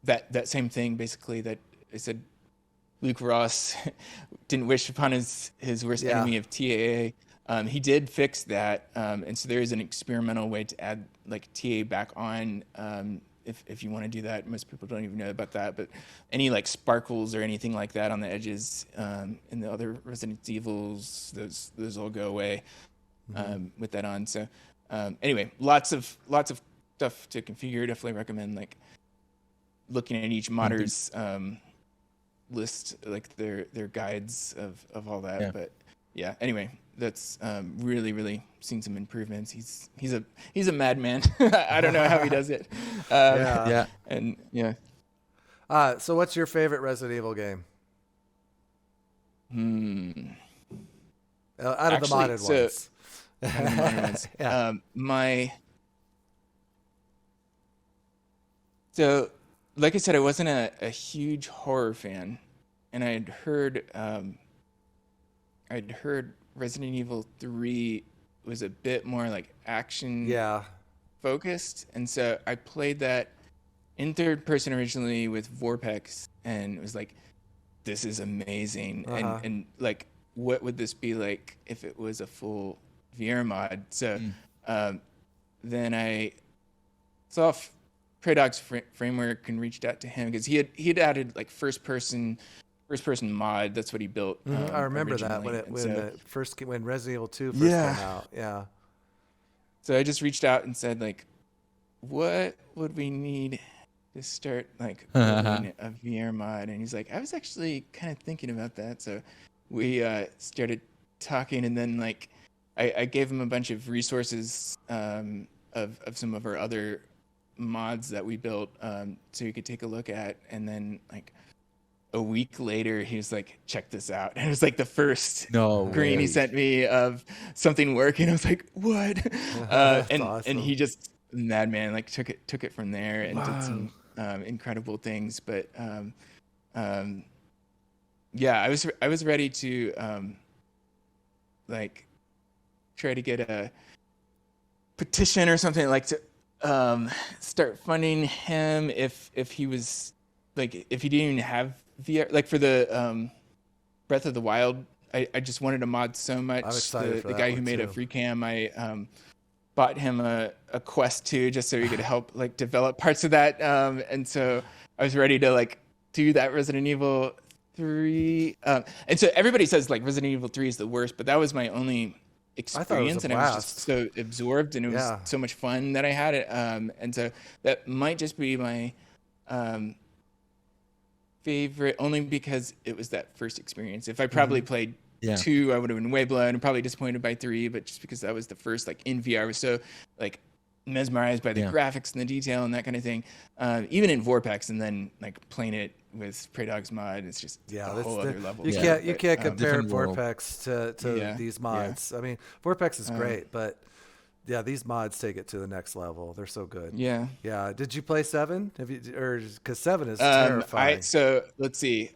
Speaker 3: that same thing basically that I said. Luke Ross didn't wish upon his worst enemy of TAA. He did fix that, and so there is an experimental way to add like TA back on. If you want to do that, most people don't even know about that. But any like sparkles or anything like that on the edges in the other Resident Evils, those all go away with that on. So anyway, lots of stuff to configure. Definitely recommend like looking at each modder's list, like their guides of all that. Yeah. But yeah, anyway, that's really seen some improvements. He's a madman. I don't know how he does it. And yeah.
Speaker 1: So what's your favorite Resident Evil game? Out of the modded ones.
Speaker 3: Yeah. So like I said, I wasn't a huge horror fan, and I'd heard Resident Evil 3 was a bit more like action focused, and so I played that in third person originally with VorpX, and it was like, this is amazing, and like, what would this be like if it was a full VR mod? So then I saw Praydog's framework and reached out to him because he had added like first person mod. That's what he built.
Speaker 1: I remember that when Resident Evil 2 first came out. Yeah.
Speaker 3: So I just reached out and said like, what would we need to start like building a VR mod? And he's like, I was actually kind of thinking about that. So we started talking, and then like I gave him a bunch of resources of some of our other mods that we built so you could take a look at. And then like a week later he was like, check this out, and it was like the first green he sent me of something working. I was like, what? And awesome. And he just madman like took it from there and did some incredible things. But yeah, I was ready to like try to get a petition or something, like to start funding him if he was like, if he didn't even have VR, like for the Breath of the Wild. I just wanted a mod so much. The guy who made a free cam, I bought him a Quest 2 just so he could help like develop parts of that, and so I was ready to like do that Resident Evil 3, and so everybody says like Resident Evil 3 is the worst, but that was my only experience, and I was just so absorbed, and it was so much fun that I had it, and so that might just be my favorite, only because it was that first experience. If I probably played 2, I would have been way blown and probably disappointed by 3, but just because that was the first like in VR, I was so like mesmerized by the graphics and the detail and that kind of thing, even in VorpX, and then like playing it with Praydog's mod, it's just a whole other level.
Speaker 1: You can't compare VorpX to these mods. I mean, VorpX is great, but these mods take it to the next level. They're so good. Yeah. Did you play 7? Have you, or because 7 is terrifying?
Speaker 3: So let's see.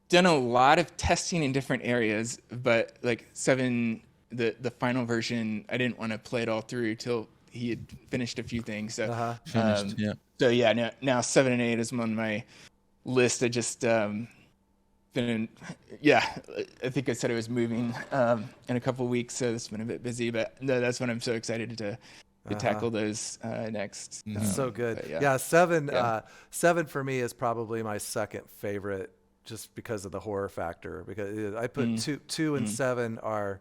Speaker 3: done a lot of testing in different areas, but like 7, the final version, I didn't want to play it all through till he had finished a few things. So
Speaker 2: Finished, yeah.
Speaker 3: So yeah, now 7 and 8 is on my list. I just been I think I said I was moving in a couple of weeks, so it's been a bit busy. But no, that's when I'm so excited to tackle those next.
Speaker 1: So good.
Speaker 3: But
Speaker 1: Yeah, 7 for me is probably my second favorite, just because of the horror factor. Because I put 2 and 7 are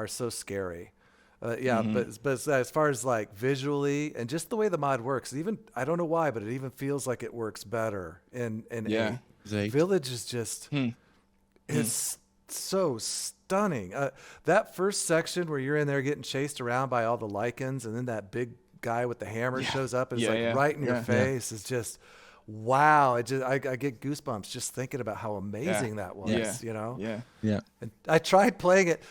Speaker 1: so scary. But as far as like visually and just the way the mod works, even I don't know why, but it even feels like it works better in 8. Village is just it's so stunning. That first section where you're in there getting chased around by all the lichens, and then that big guy with the hammer shows up and is right in your face is just wow. I get goosebumps just thinking about how amazing that was. You know.
Speaker 2: Yeah.
Speaker 1: And I tried playing it.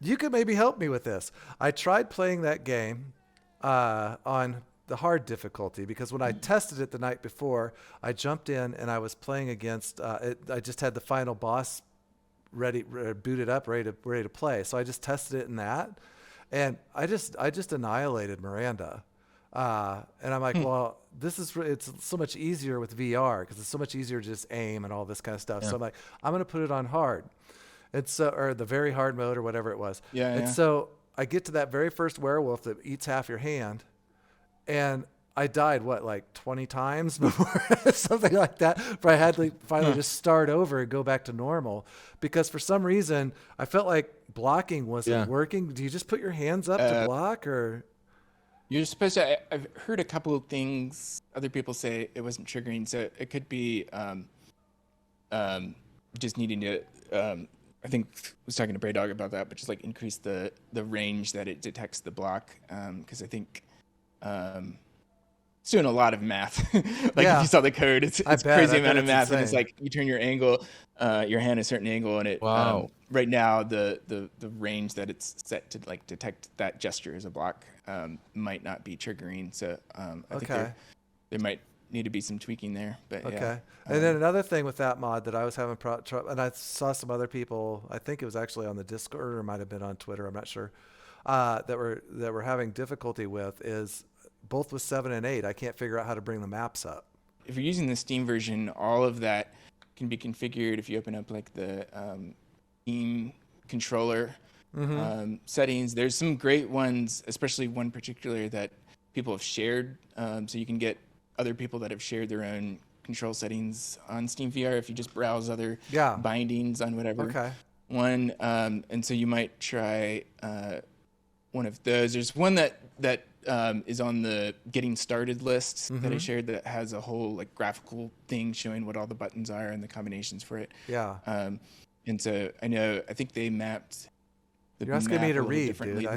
Speaker 1: You could maybe help me with this. I tried playing that game on the hard difficulty, because when I tested it the night before, I jumped in and I was playing against. I just had the final boss booted up, ready to play. So I just tested it in that, and I just annihilated Miranda. And I'm like, well, it's so much easier with VR because it's so much easier to just aim and all this kind of stuff. So I'm like, I'm gonna put it on hard. And so, or the very hard mode or whatever it was. So I get to that very first werewolf that eats half your hand, and I died, like 20 times before, something like that. But I had to finally just start over and go back to normal, because for some reason I felt like blocking wasn't working. Do you just put your hands up to block, or?
Speaker 3: You're supposed to. I've heard a couple of things other people say it wasn't triggering, so it could be just needing to. I think I was talking to Praydog about that, but just like increase the range that it detects the block, because I think it's doing a lot of math. If you saw the code, it's crazy amount of math, insane. And it's like you turn your angle, your hand a certain angle, and it right now the range that it's set to like detect that gesture as a block might not be triggering. So I think there might need to be some tweaking there, but
Speaker 1: and then another thing with that mod that I was having trouble, and I saw some other people, I think it was actually on the Discord or it might have been on Twitter, I'm not sure, that were having difficulty with, is both with 7 and 8 I can't figure out how to bring the maps up.
Speaker 3: If you're using the Steam version, all of that can be configured if you open up like the Steam controller settings. There's some great ones, especially one particular that people have shared, so you can get other people that have shared their own control settings on Steam VR if you just browse other bindings on whatever one. And so you might try one of those. There's one that is on the getting started list that I shared that has a whole like graphical thing showing what all the buttons are and the combinations for it. And so I think they mapped the
Speaker 1: You're asking me to read, dude.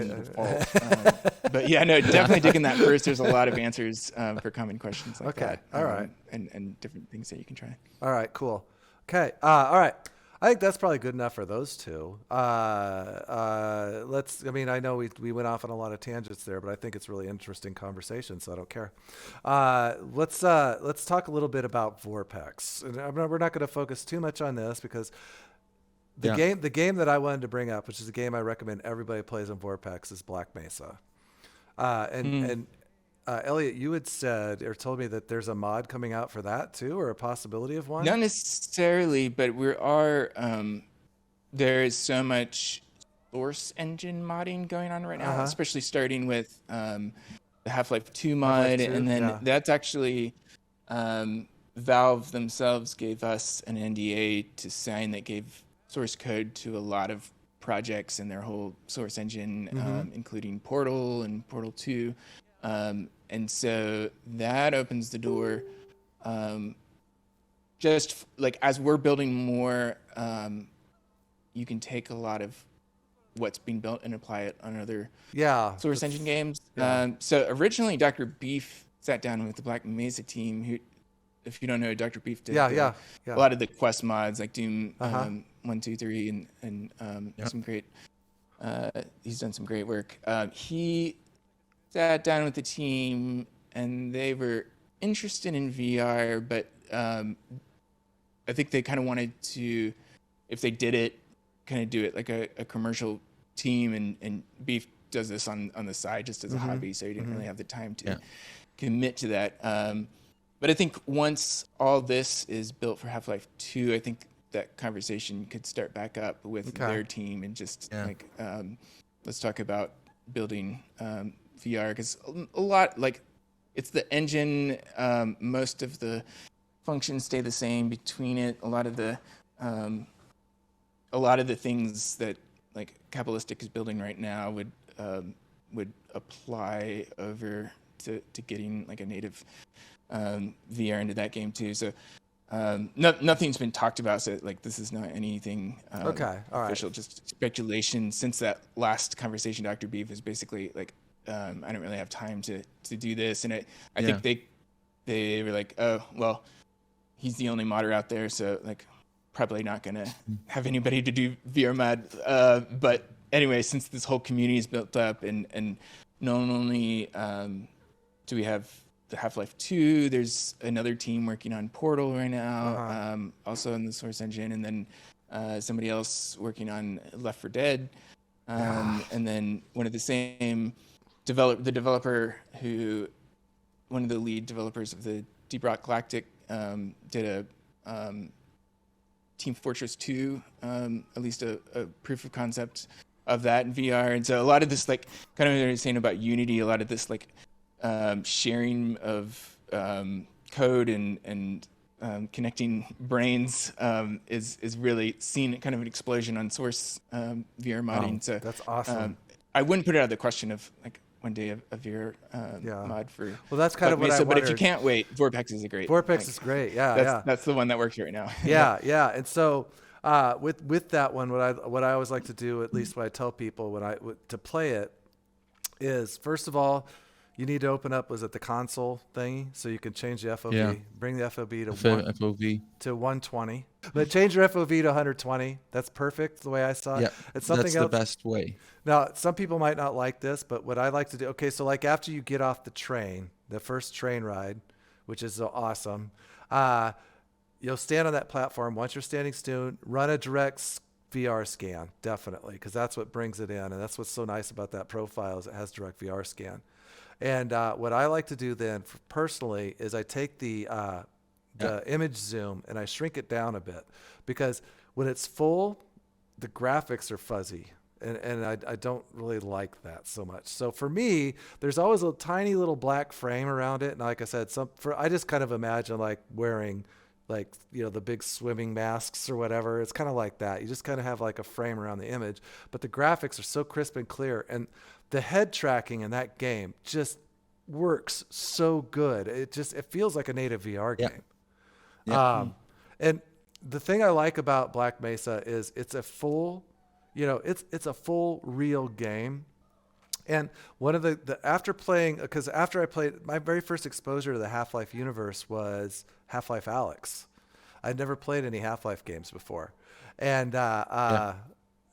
Speaker 3: But definitely digging that first. There's a lot of answers for common questions like that.
Speaker 1: All right.
Speaker 3: And different things that you can try.
Speaker 1: All right, cool. Okay. All right. I think that's probably good enough for those two. I know we went off on a lot of tangents there, but I think it's really interesting conversation, so I don't care. Let's talk a little bit about VorpX. And we're not going to focus too much on this because the game that I wanted to bring up, which is a game I recommend everybody plays on VorpX, is Black Mesa. And Elliott, you had said or told me that there's a mod coming out for that too, or a possibility of one.
Speaker 3: Not necessarily, but there is so much source engine modding going on right now, especially starting with the Half-Life 2 mod, and then that's actually Valve themselves gave us an NDA to sign that gave source code to a lot of projects in their whole source engine, including Portal and Portal 2. And so that opens the door. Just like as we're building more, you can take a lot of what's being built and apply it on other source engine games. So originally Dr. Beef sat down with the Black Mesa team, who, if you don't know, Dr. Beef did a lot of the quest mods like Doom 1, 2, 3, and some great. He's done some great work. He sat down with the team, and they were interested in VR, but I I think they kind of wanted to, if they did it, kind of do it like a commercial team, and Beef does this on the side just as a hobby, so he didn't really have the time to commit to that. But I think once all this is built for Half-Life 2, I think that conversation could start back up with their team and just like, let's talk about building VR, because a lot, like, it's the engine, most of the functions stay the same between it. A lot of the things that like Capitalistic is building right now would apply over to getting like a native VR into that game too. So nothing's been talked about. So like this is not anything official, just speculation. Since that last conversation, Dr. Beef is basically like, I don't really have time to do this, and I think they were like, oh well, he's the only modder out there, so like probably not gonna have anybody to do VR mod. But anyway, since this whole community is built up, and not only do we have the Half-Life 2, there's another team working on Portal right now, also in the Source engine, and then somebody else working on Left 4 Dead, and then one of the same developer who, one of the lead developers of the Deep Rock Galactic, did a Team Fortress 2, at least a proof of concept of that in VR. And so a lot of this, like, kind of what I was saying about Unity, a lot of this, like, sharing of code and connecting brains is really seeing kind of an explosion on Source VR modding. So
Speaker 1: that's awesome.
Speaker 3: I wouldn't put it out of the question of, like, one day a VR mod for.
Speaker 1: Well, that's kind of what
Speaker 3: Mesa,
Speaker 1: I
Speaker 3: but if you
Speaker 1: wondered.
Speaker 3: can't wait, VorpX is a great.
Speaker 1: VorpX is great. Yeah,
Speaker 3: That's the one that works right now.
Speaker 1: yeah. And so with that one, what I always like to do, at least when I tell people to play it, is first of all, you need to open up, was it the console thingy, so you can change the FOV, bring the FOV to 120, but change your FOV to 120. That's perfect the way I saw it.
Speaker 2: Yeah,
Speaker 1: it's something
Speaker 2: that's
Speaker 1: else.
Speaker 2: the best way.
Speaker 1: Now, some people might not like this, but what I like to do, okay, so like after you get off the train, the first train ride, which is so awesome, you'll stand on that platform. Once you're standing still, run a direct VR scan, definitely, because that's what brings it in, and that's what's so nice about that profile is it has direct VR scan. And what I like to do then, personally, is I take the image zoom and I shrink it down a bit, because when it's full, the graphics are fuzzy. And I don't really like that so much. So for me, there's always a tiny little black frame around it. And like I said, I just kind of imagine like wearing, like, you know, the big swimming masks or whatever. It's kind of like that. You just kind of have like a frame around the image, but the graphics are so crisp and clear. And the head tracking in that game just works so good. It feels like a native VR game. Yeah. And the thing I like about Black Mesa is it's a full, it's a full real game. And one of after I played, my very first exposure to the Half-Life universe was Half-Life Alyx. I'd never played any Half-Life games before. And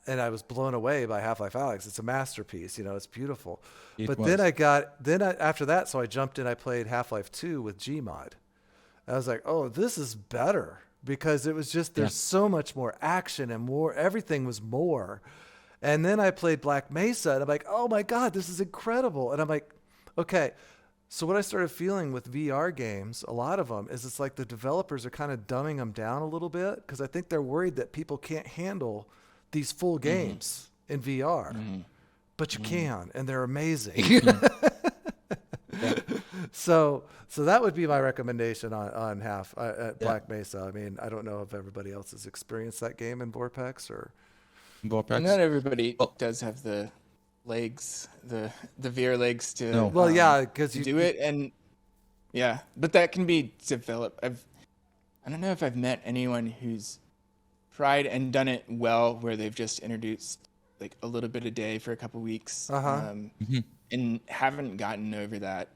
Speaker 1: and I was blown away by Half-Life Alyx. It's a masterpiece, it's beautiful. After that, so I jumped in, I played Half-Life 2 with Gmod. I was like, oh, this is better, because it was just, there's so much more action and more, everything was more. And then I played Black Mesa, and I'm like, oh my God, this is incredible. And I'm like, okay. So what I started feeling with VR games, a lot of them, is it's like the developers are kind of dumbing them down a little bit, because I think they're worried that people can't handle these full games in VR. But you can, and they're amazing. So that would be my recommendation on Black Mesa. I mean, I don't know if everybody else has experienced that game in VorpX or.
Speaker 2: VorpX.
Speaker 3: Not everybody does have the legs, the VR legs to.
Speaker 2: No.
Speaker 1: Well, yeah, because you
Speaker 3: do it, and but that can be developed. I don't know if I've met anyone who's tried and done it well, where they've just introduced like a little bit a day for a couple weeks, and haven't gotten over that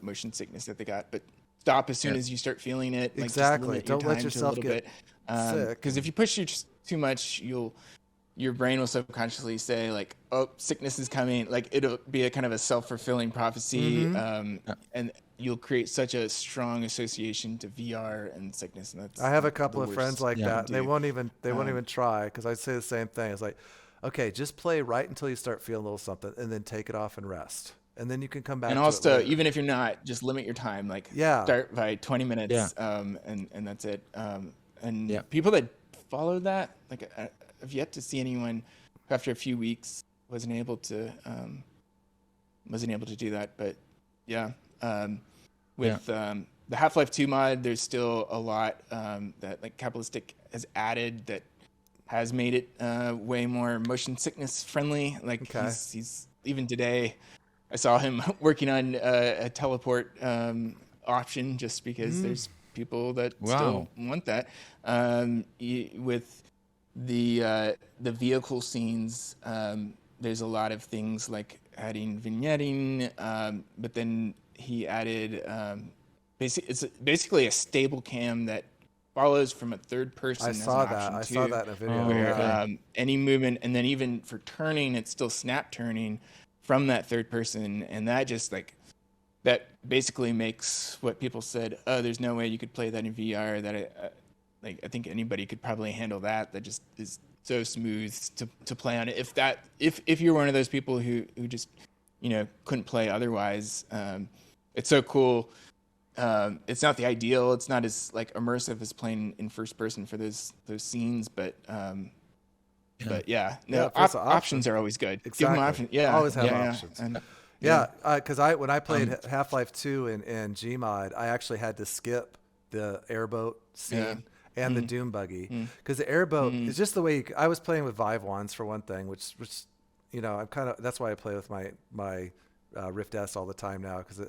Speaker 3: motion sickness that they got. But stop as soon as you start feeling it. Like,
Speaker 1: exactly.
Speaker 3: Just limit your
Speaker 1: Don't let
Speaker 3: time
Speaker 1: yourself
Speaker 3: to a little
Speaker 1: get
Speaker 3: bit,
Speaker 1: sick.
Speaker 3: because if you push too much, you'll your brain will subconsciously say like, oh, sickness is coming. Like it'll be a kind of a self-fulfilling prophecy. And you'll create such a strong association to VR and sickness. And that's
Speaker 1: I have a couple of
Speaker 3: worst
Speaker 1: friends like
Speaker 3: you
Speaker 1: that.
Speaker 3: can
Speaker 1: They
Speaker 3: do.
Speaker 1: won't even try, because I say the same thing. It's like, okay, just play right until you start feeling a little something, and then take it off and rest, and then you can come back.
Speaker 3: And
Speaker 1: to
Speaker 3: also,
Speaker 1: it later.
Speaker 3: even if you're not, just limit your time. Like start by 20 minutes, and that's it. And people that follow that, like I've yet to see anyone who after a few weeks wasn't able to do that. But with the Half-Life 2 mod, there's still a lot that like Capitalistic has added that has made it way more motion sickness friendly. Like he's even today, I saw him working on a teleport option just because there's people that still want that. With the vehicle scenes, there's a lot of things like adding vignetting, but then he added it's basically a stable cam that follows from a third person.
Speaker 1: I saw that in a video.
Speaker 3: Where, any movement, and then even for turning, it's still snap turning from that third person, and that just like that basically makes what people said, oh, there's no way you could play that in VR. That I think anybody could probably handle that. That just is so smooth to play on it. If you're one of those people who just couldn't play otherwise, it's so cool. It's not the ideal. It's not as like immersive as playing in first person for those scenes, but options are always good.
Speaker 1: Exactly.
Speaker 3: Give them options. Yeah,
Speaker 1: always have options.
Speaker 3: And,
Speaker 1: because when I played Half-Life 2 in Gmod, I actually had to skip the airboat scene and the Doom buggy, because the airboat is just the way I was playing with Vive wands for one thing, which I'm kind of, that's why I play with my Rift S all the time now, because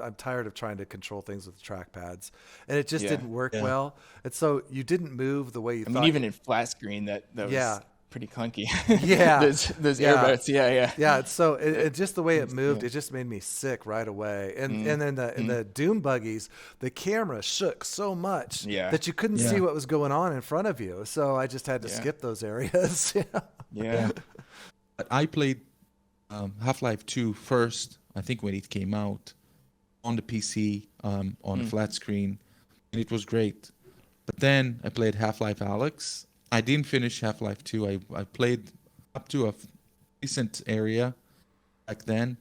Speaker 1: I'm tired of trying to control things with the trackpads, and it just didn't work well. And so you didn't move the way you thought.
Speaker 3: I mean, even in Flatscreen, that was pretty clunky.
Speaker 1: Yeah,
Speaker 3: those airboats. Yeah.
Speaker 1: So it just the way it moved, it just made me sick right away. And then in the Doom buggies, the camera shook so much that you couldn't see what was going on in front of you. So I just had to skip those areas.
Speaker 2: But I played Half-Life 2 first, I think when it came out, on the PC, on a flat screen, and it was great. But then I played Half-Life Alyx. I didn't finish Half-Life 2. I played up to a decent area back then,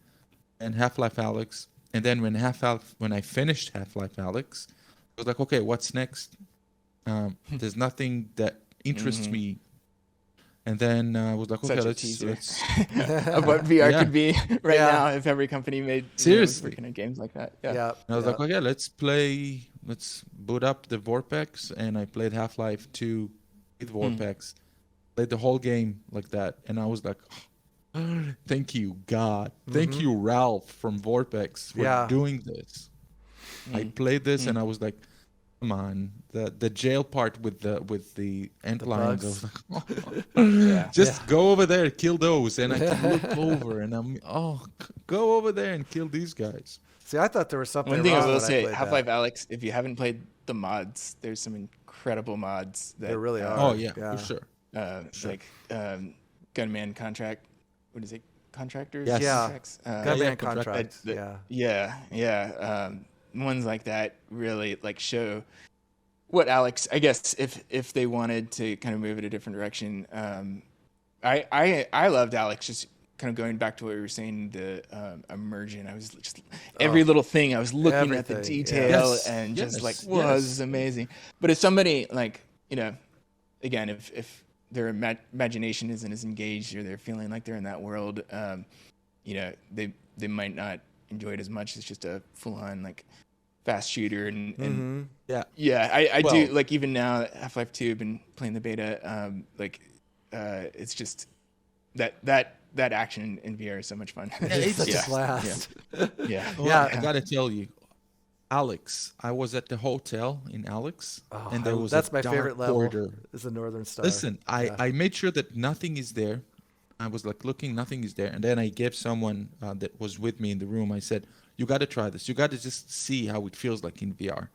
Speaker 2: and Half-Life Alyx. And then when I finished Half-Life Alyx, I was like, okay, what's next? There's nothing that interests me. And then I was like, okay, let's
Speaker 3: of what VR could be now if every company made working on games like that.
Speaker 2: And I was like, okay, let's boot up the VorpX, and I played Half-Life 2 with VorpX. Played the whole game like that, and I was like, oh, thank you, God. Thank you, Ralph from VorpX, for doing this. I played this and I was like, come on, the jail part with the end lines. I was like, just go over there, kill those, and I can look over, and go over there and kill these guys.
Speaker 1: See, I thought there was something.
Speaker 3: One thing
Speaker 1: wrong
Speaker 3: I will
Speaker 1: when
Speaker 3: say,
Speaker 1: played
Speaker 3: Half-Life
Speaker 1: that.
Speaker 3: Alyx, if you haven't played the mods, there's some incredible mods. That,
Speaker 1: There really are.
Speaker 2: Oh yeah, for sure.
Speaker 3: Like Gunman Contract. What is it? Contractors?
Speaker 2: Yes.
Speaker 3: Contracts?
Speaker 1: Gunman contracts.
Speaker 3: Ones like that really like show what Alyx, I guess, if they wanted to kind of move it a different direction. I loved Alyx, just kind of going back to what we were saying, the immersion. I was just every little thing. I was looking at the detail and just like, whoa, this is amazing. But if somebody like, again, if their imagination isn't as engaged, or they're feeling like they're in that world, they might not enjoy it as much. It's just a full-on like fast shooter, and I do like, even now Half-Life 2, I've been playing the beta, it's just that action in VR is so much fun.
Speaker 1: It's such a blast.
Speaker 2: I gotta tell you, Alyx, I was at the hotel in Alyx, and there was
Speaker 1: that's
Speaker 2: a
Speaker 1: my
Speaker 2: dark
Speaker 1: favorite level.
Speaker 2: corridor.
Speaker 1: Is the Northern Star.
Speaker 2: Listen, I made sure that nothing is there. I was like looking, nothing is there, and then I gave someone that was with me in the room, I said, you got to try this. You got to just see how it feels like in VR.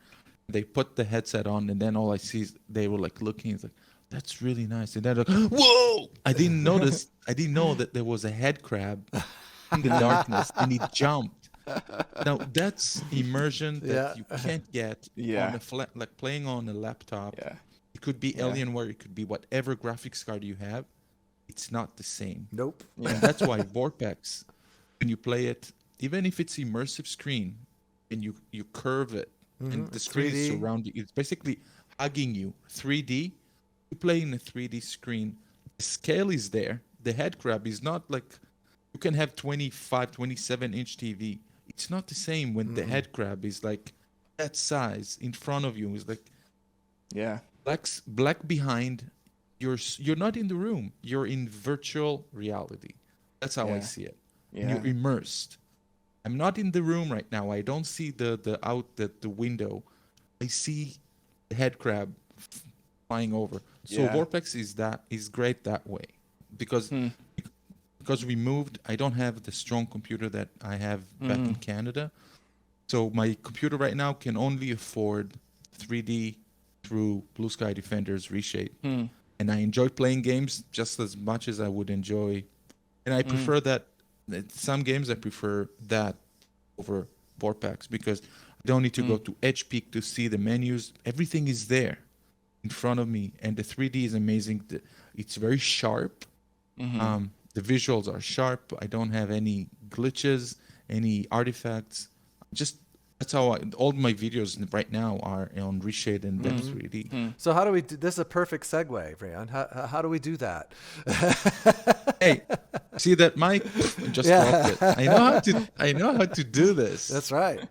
Speaker 2: They put the headset on, and then all I see is they were like looking. It's like, that's really nice. And then, whoa! I didn't notice. I didn't know that there was a head crab in the darkness, and it jumped. Now that's immersion that you can't get on a flat, like playing on a laptop.
Speaker 3: Yeah.
Speaker 2: It could be Alienware, it could be whatever graphics card you have. It's not the same.
Speaker 1: Nope.
Speaker 2: And that's why VorpX, when you play it, even if it's immersive screen and you curve it and the screen is
Speaker 1: 3D.
Speaker 2: surrounding you, it's basically hugging you. 3D, you play in a 3D screen. The scale is there. The head crab is not like you can have 25, 27-inch TV. It's not the same when the head crab is like that size in front of you. It's like black behind. You're not in the room. You're in virtual reality. That's how I see it. And you're immersed. I'm not in the room right now. I don't see the window. I see the head crab flying over. So VorpX is great that way because we moved. I don't have the strong computer that I have back in Canada. So my computer right now can only afford 3D through Blue Sky Defender's Reshade. And I enjoy playing games just as much as I would enjoy. And I prefer that. Some games I prefer that over VorpX because I don't need to go to EdgePeak to see the menus. Everything is there in front of me. And the 3D is amazing. It's very sharp. The visuals are sharp. I don't have any glitches, any artifacts. That's how all my videos right now are on Reshade and Depth 3D.
Speaker 1: So how do we do this? Is a perfect segue, Brian. How do we do that?
Speaker 2: Hey, see that mic? Just dropped it. I know how to do this.
Speaker 1: That's right.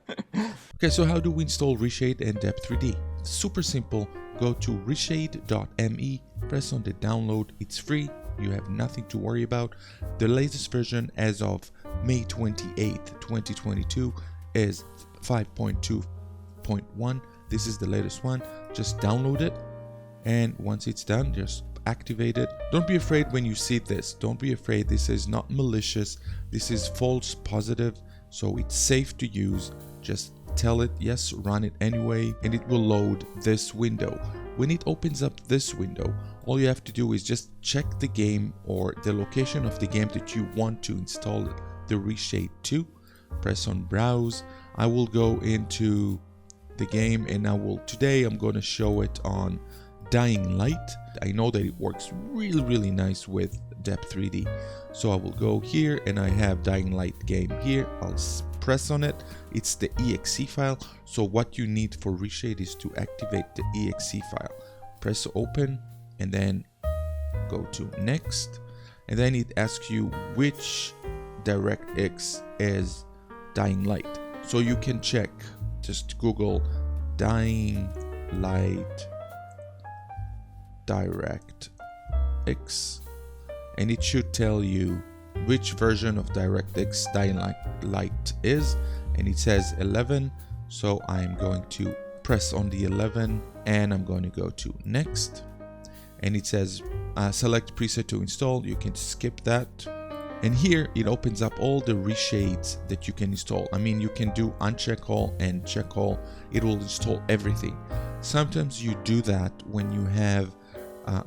Speaker 2: Okay, so how do we install Reshade and Depth 3D? Super simple. Go to reshade.me, press on the download. It's free. You have nothing to worry about. The latest version as of May 28th, 2022 is 5.2.1. This is the latest one. Just download it, and once it's done, just activate it. Don't be afraid when you see this. Don't be afraid. This is not malicious. This is false positive, so it's safe to use. Just tell it yes, run it anyway, and it will load this window. When it opens up this window, all you have to do is just check the game or the location of the game that you want to install it, the Reshade 2. Press on browse. I will go into the game, and today I'm going to show it on Dying Light. I know that it works really nice with Depth 3D. So I will go here, and I have Dying Light game here. I'll press on it. It's the exe file. So what you need for Reshade is to activate the exe file. Press open, and then go to next. And then it asks you which DirectX is Dying Light. So you can check, just Google Dying Light DirectX, and it should tell you which version of DirectX Dying Light is, and it says 11. So I'm going to press on the 11, and I'm going to go to next, and it says select preset to install. You can skip that. And here it opens up all the reshades that you can install. I mean, you can do uncheck all and check all. It will install everything. Sometimes you do that when you have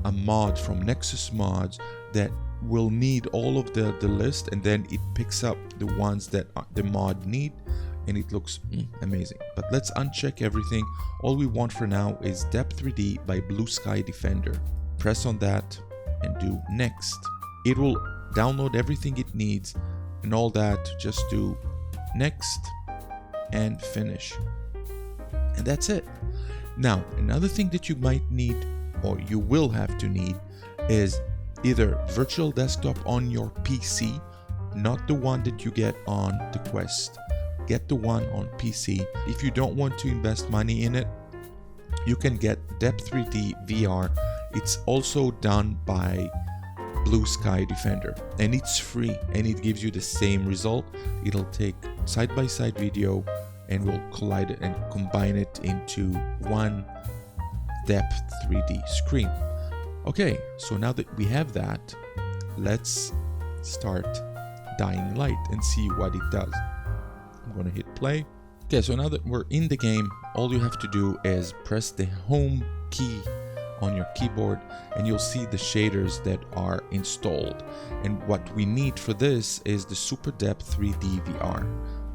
Speaker 2: a mod from Nexus Mods that will need all of the list, and then it picks up the ones that the mod need, and it looks amazing. But let's uncheck everything. All we want for now is Depth 3D by Blue Sky Defender. Press on that and do next. It will download everything it needs and all that. Just do next and finish, and that's it. Now, another thing that you might need, or you will have to need, is either virtual desktop on your PC, not the one that you get on the Quest. Get the one on PC. If you don't want to invest money in it, you can get Depth 3D VR. It's also done by Blue Sky Defender, and it's free, and it gives you the same result. It'll take side-by-side video and will collide it and combine it into one Depth 3D screen. Okay, so now that we have that, let's start Dying Light and see what it does. I'm gonna hit play. Okay, so now that we're in the game, all you have to do is press the home key on your keyboard, and you'll see the shaders that are installed. And what we need for this is the Super Depth 3D VR.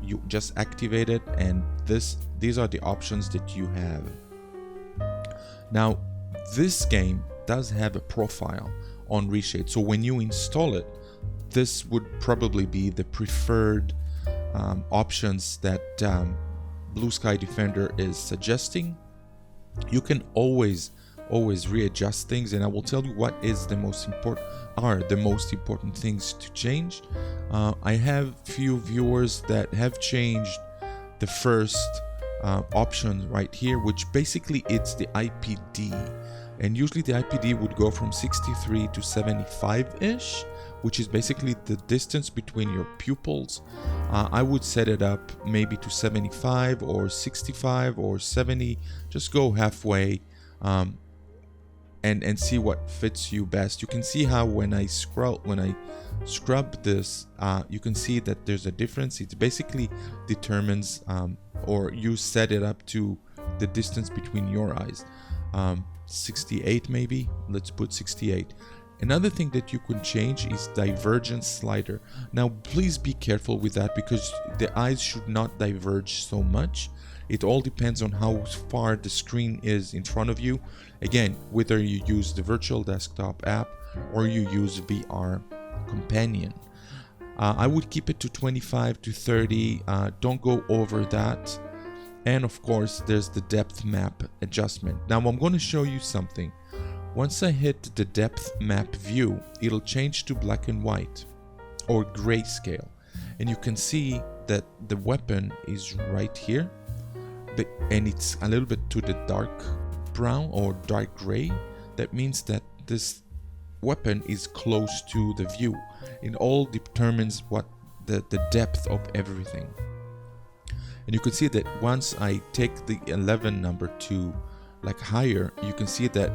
Speaker 2: You just activate it, and these are the options that you have. Now, this game does have a profile on Reshade, so when you install it, this would probably be the preferred options that Blue Sky Defender is suggesting. You can always readjust things, and I will tell you what is the most important things to change. I have few viewers that have changed the first option right here, which basically it's the IPD, and usually the IPD would go from 63 to 75-ish, which is basically the distance between your pupils. I would set it up maybe to 75 or 65 or 70. Just go halfway and see what fits you best. You can see how when I scrub this, you can see that there's a difference. It basically determines or you set it up to the distance between your eyes. 68 maybe. Let's put 68. Another thing that you can change is divergence slider. Now please be careful with that, because the eyes should not diverge so much. It all depends on how far the screen is in front of you. Again, whether you use the virtual desktop app or you use VR Companion. I would keep it to 25 to 30. Don't go over that. And of course, there's the depth map adjustment. Now I'm going to show you something. Once I hit the depth map view, it'll change to black and white or grayscale. And you can see that the weapon is right here, and it's a little bit to the dark brown or dark gray. That means that this weapon is close to the view. It all determines what the depth of everything. And you can see that once I take the 11 number to like higher, you can see that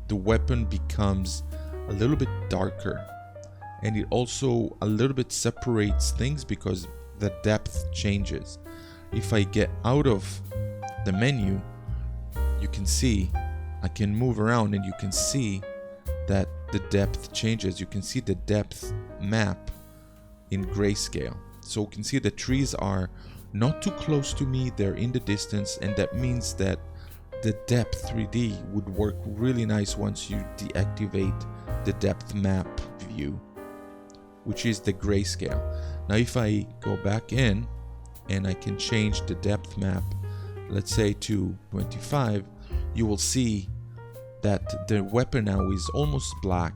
Speaker 2: the weapon becomes a little bit darker, and it also a little bit separates things because the depth changes. If I get out of the menu, you can see I can move around, and you can see that the depth changes. You can see the depth map in grayscale. So you can see the trees are not too close to me, they're in the distance, and that means that the depth 3D would work really nice once you deactivate the depth map view, which is the grayscale. Now if I go back in and I can change the depth map, let's say to 25, you will see that the weapon now is almost black,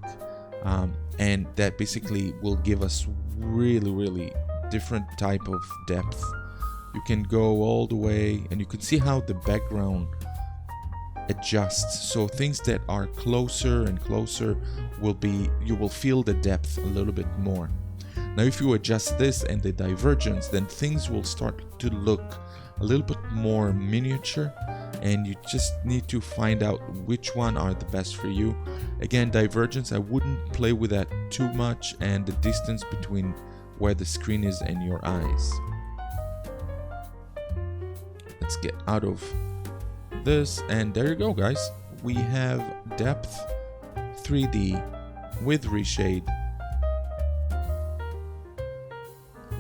Speaker 2: and that basically will give us really different type of depth. You can go all the way, and you can see how the background adjusts. So things that are closer and closer you will feel the depth a little bit more. Now if you adjust this and the divergence, then things will start to look a little bit more miniature, and you just need to find out which one are the best for you. Again, divergence, I wouldn't play with that too much, and the distance between where the screen is and your eyes. Let's get out of this, and there you go, guys. We have depth 3D with Reshade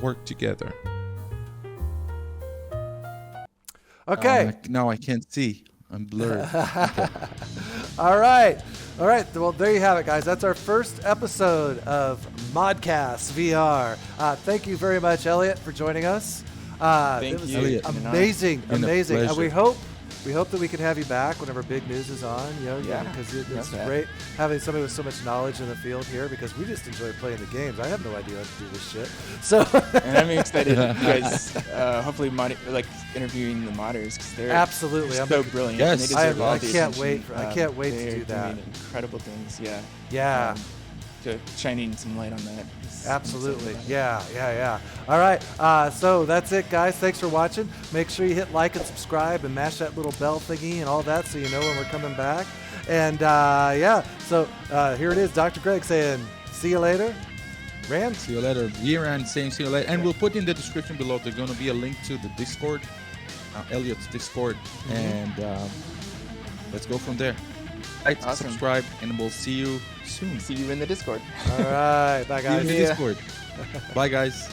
Speaker 2: work together.
Speaker 1: Okay.
Speaker 2: Now I can't see. I'm blurred. Okay.
Speaker 1: All right. Well, there you have it, guys. That's our first episode of Modcast VR. Thank you very much, Elliott, for joining us.
Speaker 3: Thank
Speaker 1: it was
Speaker 3: you.
Speaker 1: amazing.
Speaker 2: Been a pleasure.
Speaker 1: We hope that we can have you back whenever big news is on.
Speaker 3: Yeah.
Speaker 1: Because it's
Speaker 3: Okay.
Speaker 1: great having somebody with so much knowledge in the field here, because we just enjoy playing the games. I have no idea how to do this shit. So
Speaker 3: And I'm excited, you guys, hopefully interviewing the modders, because they're
Speaker 1: Absolutely.
Speaker 3: so brilliant.
Speaker 2: Yes.
Speaker 3: And they deserve all
Speaker 1: I
Speaker 3: the
Speaker 1: can't
Speaker 3: attention.
Speaker 1: wait. I can't wait to
Speaker 3: They're
Speaker 1: do that.
Speaker 3: doing incredible things. Yeah.
Speaker 1: Yeah.
Speaker 3: To shining some light on that.
Speaker 1: Absolutely. Yeah. All right. So that's it, guys. Thanks for watching. Make sure you hit like and subscribe and mash that little bell thingy and all that so you know when we're coming back. And so here it is, Dr. Greg saying, see you later. Rand?
Speaker 2: See you later. Year-end saying see you later. And we'll put in the description below, there's going to be a link to the Discord, Elliott's Discord. And let's go from there. Like,
Speaker 3: Awesome.
Speaker 2: subscribe, and we'll see you soon.
Speaker 3: See you in the Discord.
Speaker 1: All right. Bye,
Speaker 2: See you in
Speaker 1: guys.
Speaker 2: the
Speaker 3: ya.
Speaker 2: Discord. Bye, guys.